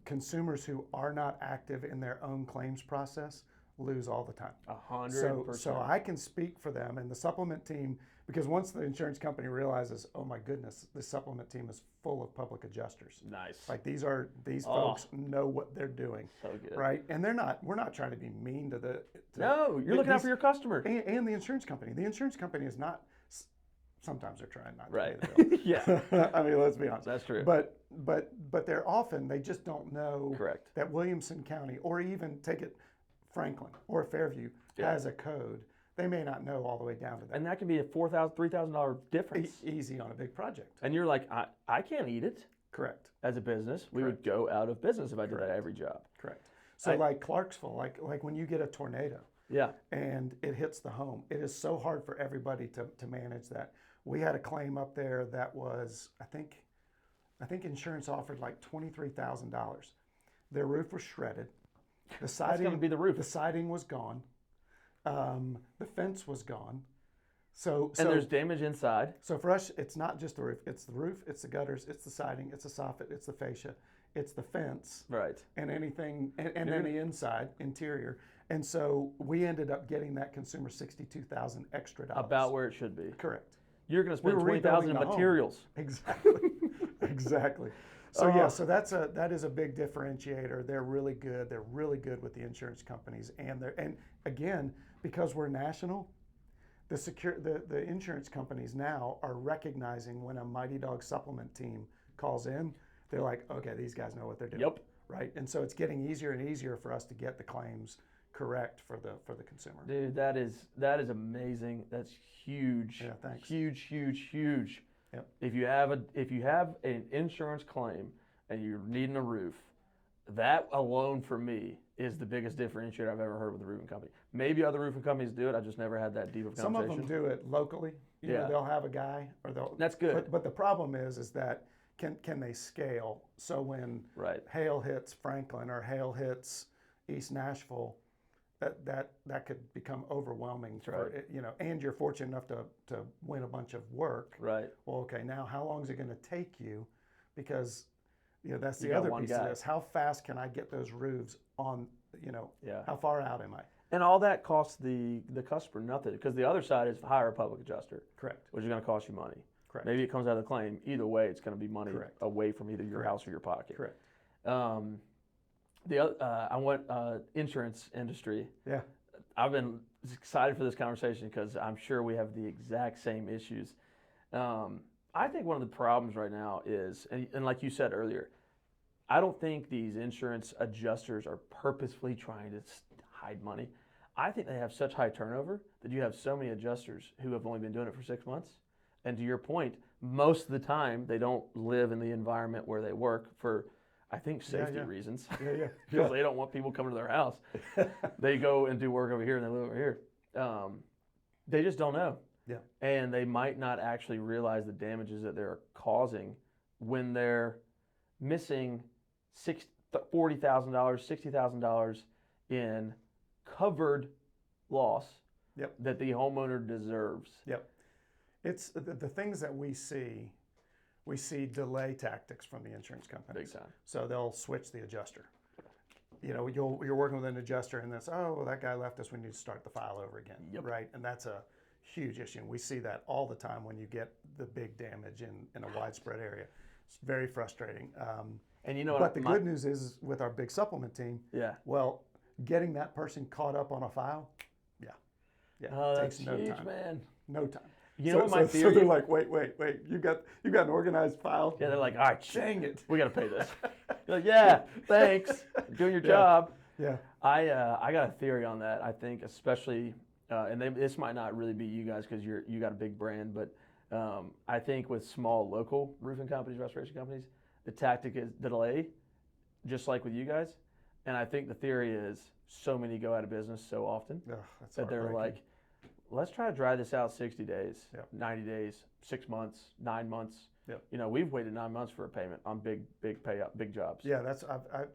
consumers who are not active in their own claims process lose all the time. 100%. So I can speak for them and the supplement team, because once the insurance company realizes, oh my goodness, this supplement team is full of public adjusters. Nice. Like these folks know what they're doing. So good. Right? And we're not trying to be mean to no, you're looking out for your customer. And the insurance company. The insurance company is not, sometimes they're trying not to right. pay the bill. Yeah. I mean, let's be honest. That's true. But they're often, they just don't know Correct. that Williamson County, or even take it Franklin or Fairview, has a code. They may not know all the way down to that. And that can be a $4,000, $3,000 difference. Easy on a big project. And you're like, I can't eat it. Correct. As a business, we would go out of business if I did that every job. Correct. So like Clarksville, like when you get a tornado, and it hits the home, it is so hard for everybody to manage that. We had a claim up there that was, I think insurance offered like $23,000. Their roof was shredded. The siding, That's going to be the roof. The siding was gone. The fence was gone. And there's damage inside. So for us, it's not just the roof. It's the roof, it's the gutters, it's the siding, it's the soffit, it's the fascia, it's the fence, Right. and anything, and then the inside, interior. And so we ended up getting that consumer $62,000 extra. About where it should be. Correct. You're going to spend We were $20,000 in rebuilding the home. materials. Exactly. Exactly. So yeah, so that is a big differentiator. They're really good. They're really good with the insurance companies, and again, because we're national, the insurance companies now are recognizing when a Mighty Dog supplement team calls in, they're like, okay, these guys know what they're doing. Yep. Right. And so it's getting easier and easier for us to get the claims correct for the consumer. Dude, that is amazing. That's huge. Yeah, thanks. Huge, huge, huge. Yep. If you have an insurance claim and you're needing a roof, that alone for me is the biggest differentiator I've ever heard with a roofing company. Maybe other roofing companies do it. I just never had that deep of a Some conversation. of them do it locally. You know, they'll have a guy, or they'll. That's good. But the problem is that can they scale? So when hail hits Franklin or hail hits East Nashville, that could become overwhelming. And you're fortunate enough to win a bunch of work. Right. Well, okay, now how long is it going to take you? Because that's the other piece of this. How fast can I get those roofs on? How far out am I? And all that costs the customer nothing, because the other side is hire a public adjuster. Correct. Which is going to cost you money. Correct. Maybe it comes out of the claim. Either way, it's going to be money away from either your house or your pocket. Correct. I went insurance industry. Yeah. I've been excited for this conversation because I'm sure we have the exact same issues. I think one of the problems right now is, and like you said earlier, I don't think these insurance adjusters are purposefully trying to hide money. I think they have such high turnover that you have so many adjusters who have only been doing it for 6 months. And to your point, most of the time they don't live in the environment where they work for, I think, safety reasons. Because they don't want people coming to their house. They go and do work over here and they live over here. They just don't know. Yeah. And they might not actually realize the damages that they're causing when they're missing $40,000, $60,000 in covered loss that the homeowner deserves. Yep. It's the things that we see delay tactics from the insurance companies. Big time. So they'll switch the adjuster. You're working with an adjuster and that's, oh, well, that guy left us, we need to start the file over again. Yep. Right? And that's a huge issue. And we see that all the time when you get the big damage in a widespread area. It's very frustrating. But the good news is with our big supplement team, well, getting that person caught up on a file, takes no time, man. No time. You know what my theory? So they're like, wait, you got an organized file? Yeah, they're like, all right, dang it, we got to pay this. You're like, yeah, thanks, doing your job. Yeah. I got a theory on that. I think especially, this might not really be you guys because you got a big brand, but I think with small local roofing companies, restoration companies, the tactic is delay, just like with you guys. And I think the theory is so many go out of business so often that they're like, let's try to dry this out 60 days, 90 days, 6 months, 9 months. Yep. We've waited 9 months for a payment on big payout, big jobs. Yeah,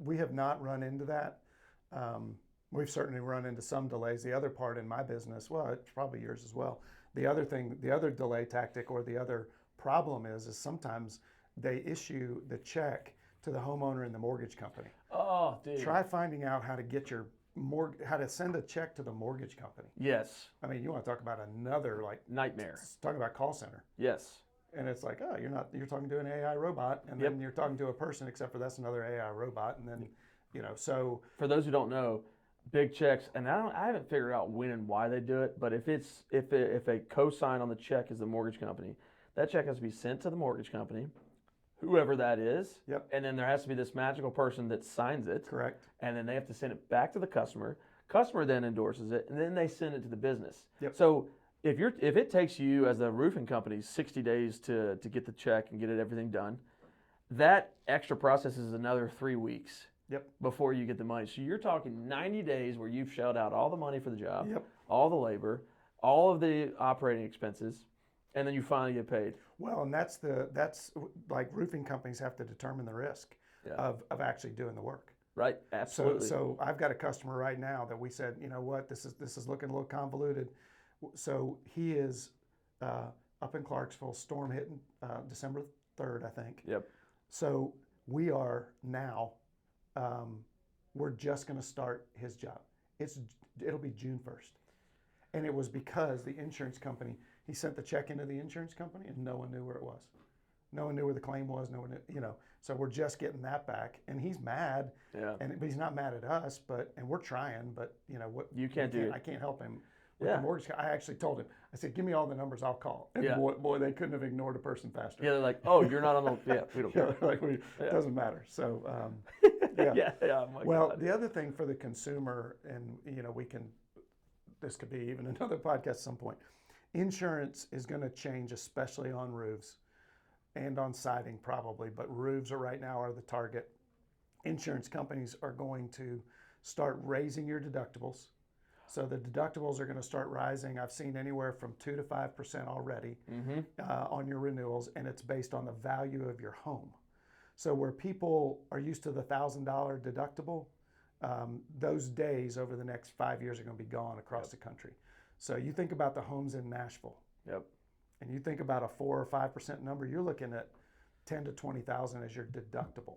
we have not run into that. We've certainly run into some delays. The other part in my business, well, it's probably yours as well. The other delay tactic or the other problem is sometimes they issue the check to the homeowner and the mortgage company. Oh, dude. Try finding out how to get how to send a check to the mortgage company. Yes. I mean, you want to talk about another nightmare. Talking about call center. Yes. And it's like, oh, you're talking to an AI robot, and then you're talking to a person, except for that's another AI robot, and then, so. For those who don't know, big checks, and I haven't figured out when and why they do it, but if a cosign on the check is the mortgage company, that check has to be sent to the mortgage company, whoever that is. Yep. And then there has to be this magical person that signs it. Correct. And then they have to send it back to the customer. Customer then endorses it, and then they send it to the business. Yep. So if it takes you as a roofing company 60 days to get the check and get everything done, that extra process is another 3 weeks. Yep. Before you get the money. So you're talking 90 days where you've shelled out all the money for the job, all the labor, all of the operating expenses, and then you finally get paid. Well, and that's like roofing companies have to determine the risk of actually doing the work. Right. Absolutely. So I've got a customer right now that we said, you know what, this is looking a little convoluted. So he is up in Clarksville. Storm hit December 3rd, I think. Yep. So we are now, we're just going to start his job. It'll be June 1st. And it was because the insurance company, he sent the check into the insurance company and no one knew where it was. No one knew where the claim was. No one knew, so we're just getting that back. And he's mad. Yeah. But he's not mad at us, and we're trying, but what You can't do it. I can't help him with Yeah. the mortgage. I actually told him, I said, give me all the numbers, I'll call. And Yeah. boy, they couldn't have ignored a person faster. Yeah, they're like, oh, you're not on the, yeah, we don't Yeah, care. like it doesn't matter. So, Yeah, yeah, my well, God. the other thing for the consumer, and this could be even another podcast at some point. Insurance is going to change, especially on roofs and on siding probably, but roofs right now are the target. Insurance companies are going to start raising your deductibles. So the deductibles are going to start rising. I've seen anywhere from 2 to 5% already on your renewals, and it's based on the value of your home. So where people are used to the $1,000 deductible, those days over the next 5 years are going to be gone across the country. So you think about the homes in Nashville, and you think about a 4 or 5% number, you're looking at 10 to 20,000 as your deductible.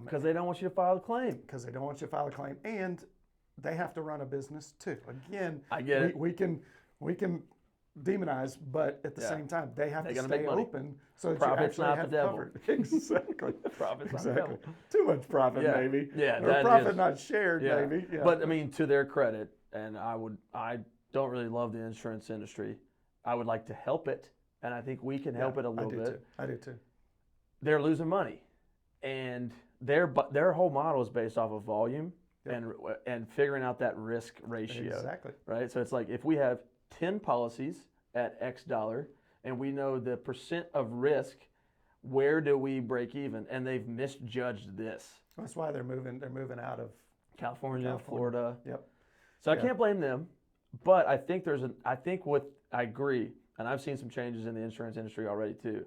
Because they don't want you to file a claim. Because they don't want you to file a claim, and they have to run a business too. Again, I get it. We can demonize, but at the same time, they have to stay open so that Profit's you actually not have the devil. Exactly. Profit's not the Exactly. devil. Too much profit, Yeah. maybe. Yeah, Or that profit is- not shared, Yeah. maybe. Yeah. But I mean, to their credit, and I don't really love the insurance industry. I would like to help it, and I think we can help it a little bit. I do too. They're losing money, and their whole model is based off of volume and figuring out that risk ratio. Exactly. Right. So it's like if we have 10 policies at X dollar, and we know the percent of risk, where do we break even? And they've misjudged this. That's why they're moving out of California. Florida. Yep. So I can't blame them, but I think I agree, and I've seen some changes in the insurance industry already too.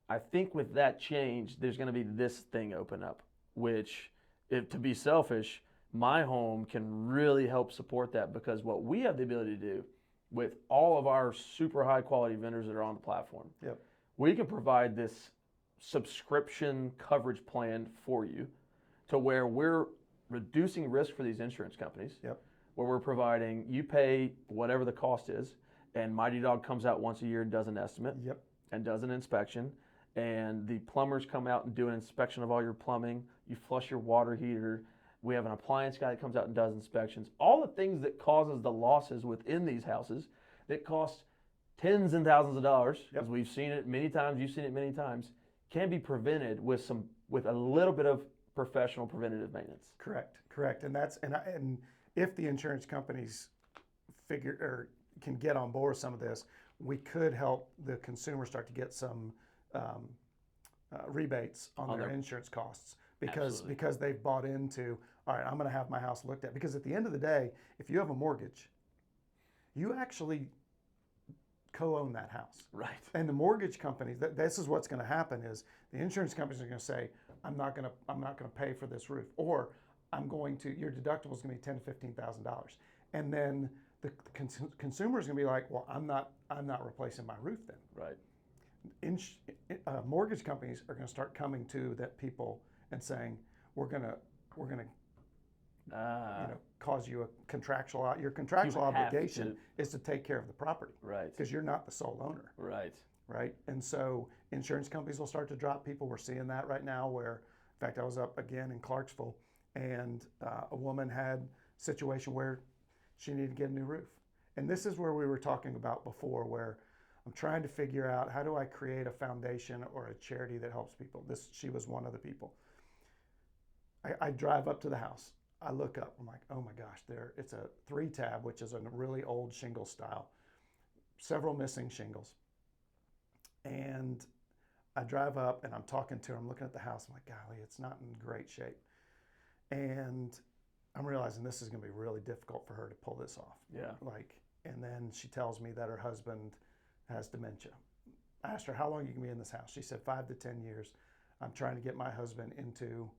I think with that change, there's going to be this thing open up, which, to be selfish, MyHome can really help support that, because what we have the ability to do with all of our super high quality vendors that are on the platform, we can provide this subscription coverage plan for you to where we're reducing risk for these insurance companies, where we're providing, you pay whatever the cost is, and Mighty Dog comes out once a year and does an estimate and does an inspection, and the plumbers come out and do an inspection of all your plumbing, you flush your water heater, we have an appliance guy that comes out and does inspections. All the things that causes the losses within these houses that cost tens and thousands of dollars, because we've seen it many times, you've seen it many times, can be prevented with a little bit of professional preventative maintenance. Correct. And if the insurance companies can get on board with some of this, we could help the consumer start to get some rebates on their insurance costs because they've bought into, all right, I'm going to have my house looked at. Because at the end of the day, if you have a mortgage, you actually co-own that house. Right. And the mortgage companies, this is what's going to happen is the insurance companies are going to say, I'm not going to pay for this roof, or your deductible is going to be $10,000 to $15,000. And then the consumer is going to be like, well, I'm not replacing my roof then. Right. Mortgage companies are going to start coming to that people and saying, we're going to cause you your contractual obligation is to take care of the property. Right. Because you're not the sole owner. Right. And so insurance companies will start to drop people. We're seeing that right now where, in fact, I was up again in Clarksville, and a woman had a situation where she needed to get a new roof. And this is where we were talking about before, where I'm trying to figure out, how do I create a foundation or a charity that helps people? She was one of the people. I drive up to the house. I look up. I'm like, oh my gosh, it's a 3-tab, which is a really old shingle style. Several missing shingles. And I drive up and I'm talking to her. I'm looking at the house. I'm like, golly, it's not in great shape. And I'm realizing this is going to be really difficult for her to pull this off. Yeah. And then she tells me that her husband has dementia. I asked her, how long are you going to be in this house? She said 5 to 10 years. I'm trying to get my husband into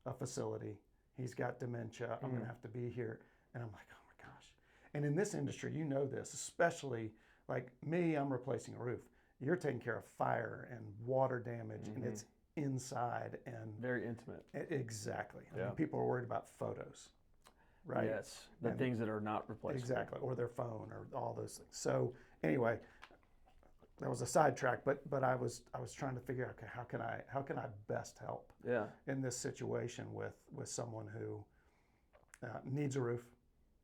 a facility. He's got dementia. I'm going to have to be here. And I'm like, oh my gosh. And in this industry, you know this, especially Like me, I'm replacing a roof. You're taking care of fire and water damage, and it's inside and Very intimate. Exactly. I Yeah. mean, people are worried about photos, right? Yes, the And things that are not replaceable. exactly, or their phone, or all those things. So anyway, that was a sidetrack, but I was trying to figure out, okay, how can I best help Yeah. in this situation with someone who needs a roof,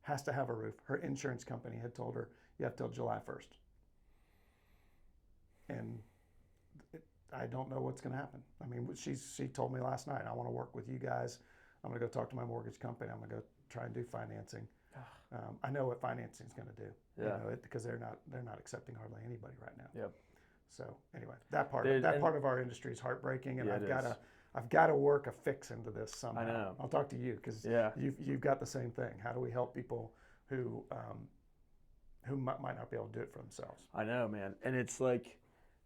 has to have a roof. Her insurance company had told her you have till July 1st, and I don't know what's going to happen. I mean, she told me last night, I want to work with you guys. I'm going to go talk to my mortgage company. I'm going to go try and do financing. I know what financing is going to do. Yeah. Because they're not accepting hardly anybody right now. Yep. So anyway, that part Dude, part of our industry is heartbreaking, and Yeah, I've got to work a fix into this somehow. I know. I'll talk to you because Yeah. you've got the same thing. How do we help people who might not be able to do it for themselves? I know, man. And it's like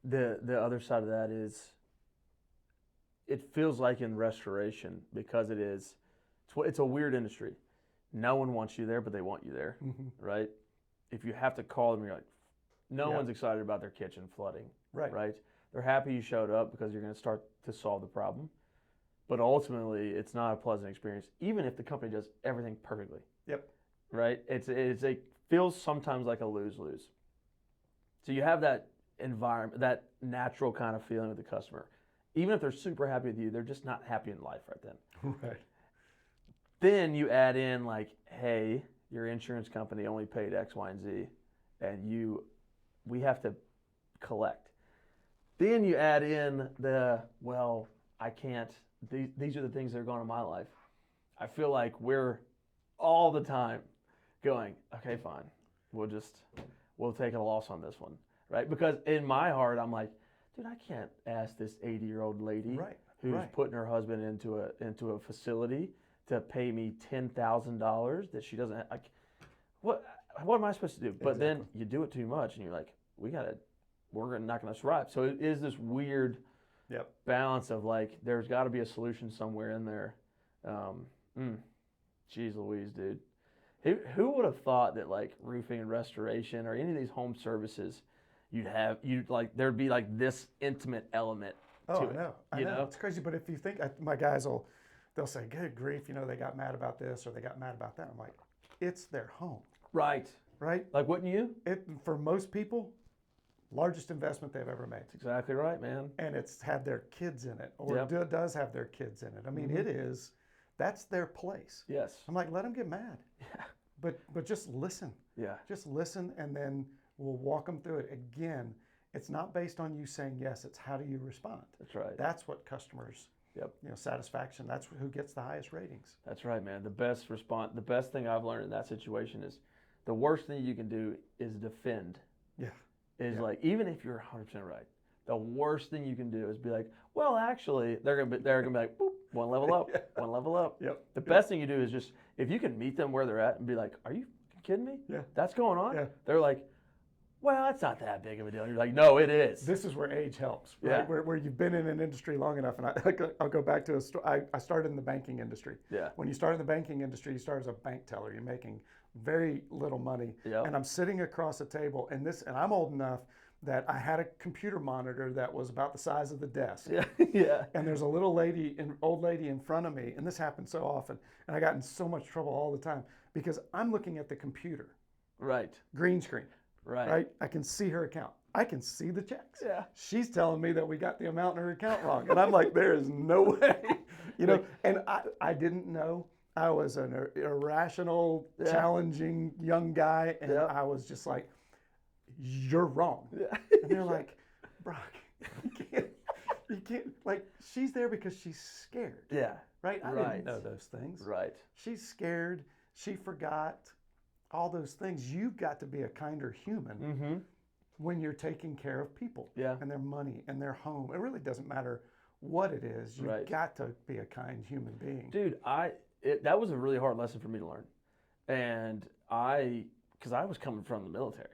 the other side of that is it feels like in restoration, because it's a weird industry. No one wants you there, but they want you there, right? If you have to call them, you're like, no Yeah. one's excited about their kitchen flooding, Right. right? They're happy you showed up because you're going to start to solve the problem. But ultimately, it's not a pleasant experience, even if the company does everything perfectly. Yep. Right? It feels sometimes like a lose-lose. So you have that environment, that natural kind of feeling with the customer. Even if they're super happy with you, they're just not happy in life right then. Right. Then you add in like, hey, your insurance company only paid X, Y, and Z, and we have to collect. Then you add in I can't, these are the things that are going on in my life. I feel like we're all the time going, okay, fine, we'll take a loss on this one, right? Because in my heart, I'm like, dude, I can't ask this 80-year-old lady who's putting her husband into a facility to pay me $10,000 that she doesn't have. Like, what am I supposed to do? But then you do it too much, and you're like, we're not going to survive. So it is this weird balance of like, there's got to be a solution somewhere in there. Jeez Louise, dude. Who would have thought that like roofing and restoration or any of these home services, there'd be like this intimate element to it. I know. It's crazy, but if you think, my guys they'll say, good grief, they got mad about this or they got mad about that. I'm like, it's their home. Right. Like, wouldn't you? For most people, largest investment they've ever made. That's exactly right, man. And it's had their kids in it, or does have their kids in it. I mean, that's their place. Yes. I'm like, let them get mad. Yeah. But just listen. Yeah. Just listen, and then we'll walk them through it. Again, it's not based on you saying yes, it's how do you respond. That's right. That's what customers, satisfaction, that's who gets the highest ratings. That's right, man. The best thing I've learned in that situation is the worst thing you can do is defend. Yeah. Like, even if you're 100% right, the worst thing you can do is be like, well, actually, they're gonna be like, boop, one level up, one level up. Yep. The best thing you do is just, if you can meet them where they're at and be like, are you kidding me? Yeah. That's going on? Yeah. They're like, well, it's not that big of a deal. And you're like, no, it is. This is where age helps, right? Yeah. Where you've been in an industry long enough. And I'll go back to I started in the banking industry. Yeah. When you start in the banking industry, you start as a bank teller. You're making very little money. Yep. And I'm sitting across a table, and I'm old enough that I had a computer monitor that was about the size of the desk. Yeah. Yeah. And there's a old lady in front of me, and this happens so often, and I got in so much trouble all the time because I'm looking at the computer. Right. Green screen. Right. I can see her account. I can see the checks. Yeah. She's telling me that we got the amount in her account wrong. And I'm like, there is no way. And I didn't know. I was an irrational, challenging young guy. And I was just like, you're wrong. Yeah. And they're like, Brock, you can't, like, she's there because she's scared. Yeah. Right? I didn't know those things. Right. She's scared. She forgot. All those things. You've got to be a kinder human when you're taking care of people and their money and their home. It really doesn't matter what it is. You've got to be a kind human being. Dude, that was a really hard lesson for me to learn. And because I was coming from the military.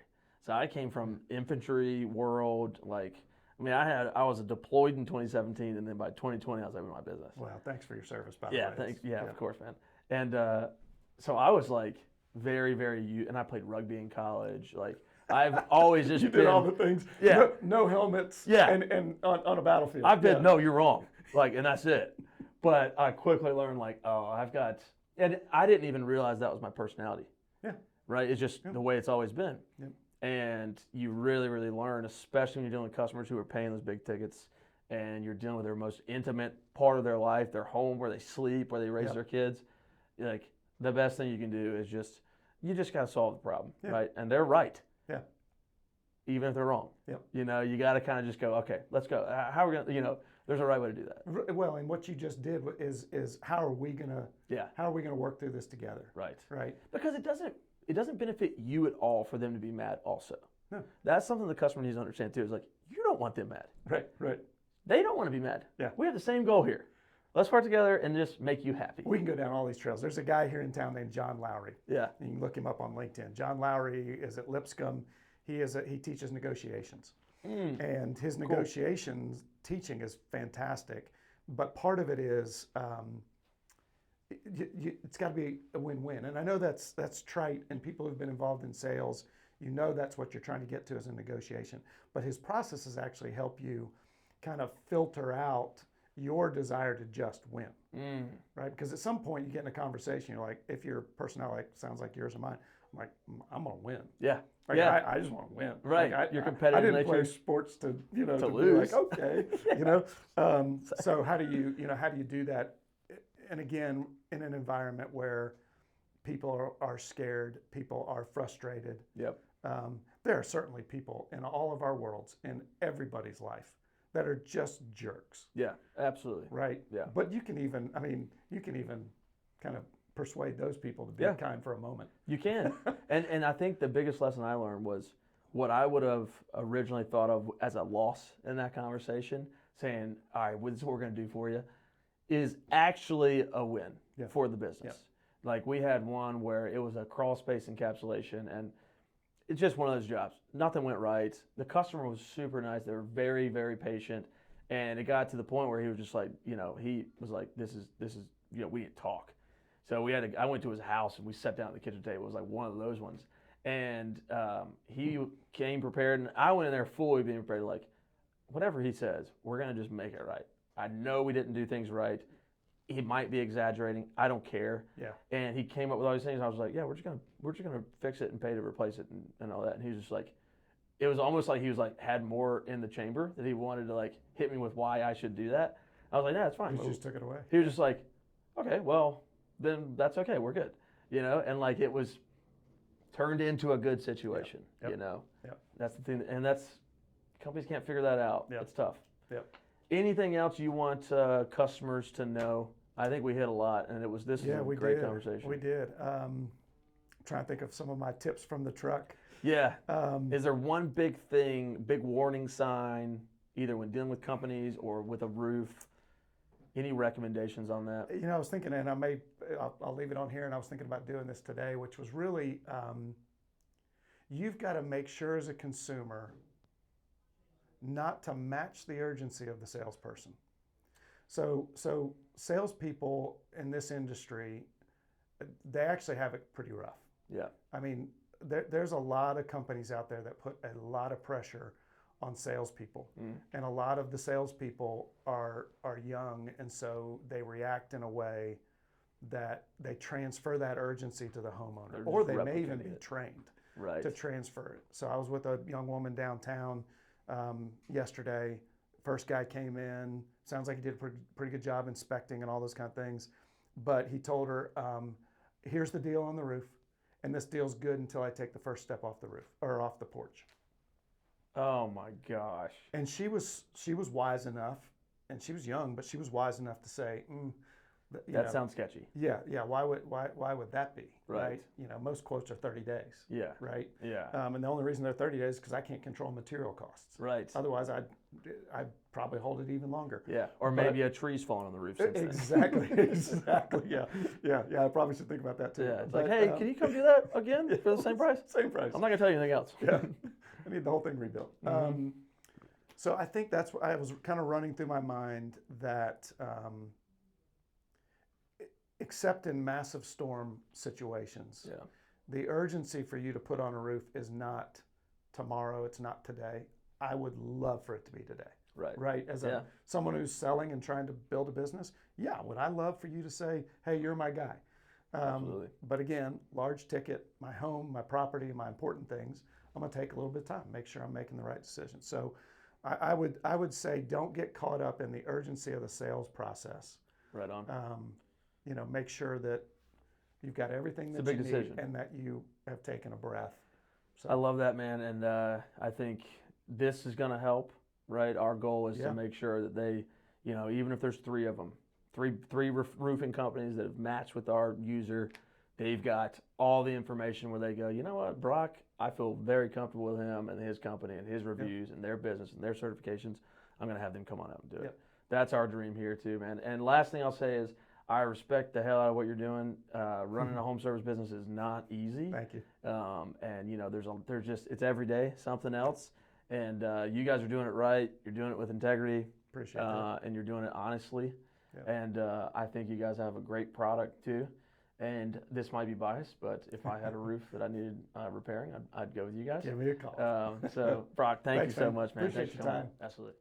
So I came from infantry world. Like, I mean, I was deployed in 2017, and then by 2020, I was opening my business. Well, thanks for your service, by the way. Yeah, thanks. Yeah, of course, man. And so I was like, very, very, and I played rugby in college. Like, I've always just You been did all the things. Yeah. No helmets. Yeah. And on a battlefield. I've been Yeah. no, you're wrong. Like, and that's it. But I quickly learned like, oh, I've got, and I didn't even realize that was my personality. Yeah. Right. It's just the way it's always been. Yeah. And you really, really learn, especially when you're dealing with customers who are paying those big tickets, and you're dealing with their most intimate part of their life, their home, where they sleep, where they raise their kids. Like, the best thing you can do is you just got to solve the problem, right? And they're right. Yeah. Even if they're wrong. Yep. You know, you got to kind of just go, okay, let's go. How are we going to, you know, there's a right way to do that. Well, and what you just did is how are we gonna work through this together? Right. Right. Because it doesn't benefit you at all for them to be mad also. No. That's something the customer needs to understand too. Is like, you don't want them mad. Right. Right. They don't want to be mad. Yeah. We have the same goal here. Let's work together and just make you happy. We can go down all these trails. There's a guy here in town named John Lowry. Yeah. You can look him up on LinkedIn. John Lowry is at Lipscomb. He teaches negotiations. And his negotiations teaching is fantastic. But part of it is it's got to be a win-win. And I know that's trite, and people who've been involved in sales, you know that's what you're trying to get to as a negotiation. But his processes actually help you kind of filter out your desire to just win, right? Because at some point you get in a conversation, you're like, if your personality sounds like yours or mine, I'm like, I'm gonna win. Yeah. Like, yeah. I just want to win. Right. Like, Your competitive I didn't nature. play sports to lose. Be like, okay, So how do you do that? And again, in an environment where people are scared, people are frustrated. Yep. There are certainly people in all of our worlds, in everybody's life, that are just jerks. Yeah, absolutely. Right? Yeah. But you can even kind of persuade those people to be kind for a moment. You can. and I think the biggest lesson I learned was what I would have originally thought of as a loss in that conversation, saying, all right, this is what we're going to do for you, is actually a win for the business. Yeah. Like, we had one where it was a crawl space encapsulation, and it's just one of those jobs. Nothing went right. The customer was super nice. They were very, very patient. And it got to the point where he was just like, he was like, this is, we need to talk. So I went to his house and we sat down at the kitchen table. It was like one of those ones. And he came prepared, and I went in there fully being prepared, like, whatever he says, we're going to just make it right. I know we didn't do things right. He might be exaggerating. I don't care. Yeah. And he came up with all these things. And I was like, yeah, we're just gonna fix it and pay to replace it and all that. And he was just like, it was almost like he was like had more in the chamber that he wanted to like hit me with why I should do that. I was like, yeah, that's fine. He just took it away. He was just like, okay, well then that's okay. We're good. And like it was turned into a good situation. Yep. Yep. That's the thing, and that's companies can't figure that out. Yep. It's tough. Yep. Anything else you want customers to know? I think we hit a lot, and this is a great conversation. We did. Trying to think of some of my tips from the truck. Yeah. Is there one big warning sign, either when dealing with companies or with a roof? Any recommendations on that? I was thinking, and I'll leave it on here, and I was thinking about doing this today, which was really, you've got to make sure as a consumer not to match the urgency of the salesperson. So salespeople in this industry, they actually have it pretty rough. Yeah. I mean, there's a lot of companies out there that put a lot of pressure on salespeople, and a lot of the salespeople are young, and so they react in a way that they transfer that urgency to the homeowner, or they may even be trained to transfer it. So I was with a young woman downtown yesterday. First guy came in, sounds like he did a pretty good job inspecting and all those kind of things, but he told her, here's the deal on the roof, and this deal's good until I take the first step off the roof or off the porch. Oh my gosh. And she was wise enough, and she was young, but she was wise enough to say, that sounds sketchy. Yeah. Why would that be? Right. Most quotes are 30 days. Yeah. Right. Yeah. And the only reason they're 30 days is because I can't control material costs. Right. Otherwise, I'd probably hold it even longer. Yeah. Or maybe a tree's falling on the roof since exactly. then. Exactly. Yeah. I probably should think about that too. Yeah. It's like, hey, can you come do that again for the same price? Same price. I'm not gonna tell you anything else. Yeah. I need the whole thing rebuilt. So I think that's what I was kind of running through my mind, that except in massive storm situations, the urgency for you to put on a roof is not tomorrow, it's not today. I would love for it to be today. Right. Right? As Yeah. someone who's selling and trying to build a business, yeah, would I love for you to say, hey, you're my guy. Absolutely. But again, large ticket, my home, my property, my important things, I'm going to take a little bit of time, make sure I'm making the right decision. So I would say don't get caught up in the urgency of the sales process. Right on. Make sure that you've got everything that a big you decision. need and that you have taken a breath. So, I love that, man. And I think this is going to help, right? Our goal is to make sure that they, even if there's three of them, three roofing companies that have matched with our user, they've got all the information where they go, you know what, Brock, I feel very comfortable with him and his company and his reviews and their business and their certifications. I'm going to have them come on out and do it. That's our dream here too, man. And last thing I'll say is I respect the hell out of what you're doing. Running a home service business is not easy. Thank you. And there's just, it's every day something else. And you guys are doing it right. You're doing it with integrity. Appreciate that. And you're doing it honestly. And I think you guys have a great product too. And this might be biased, but if I had a roof that I needed repairing, I'd go with you guys. Give me a call. So, Brock, thank you so man. much, man. Appreciate Thanks your for coming. time. Absolutely.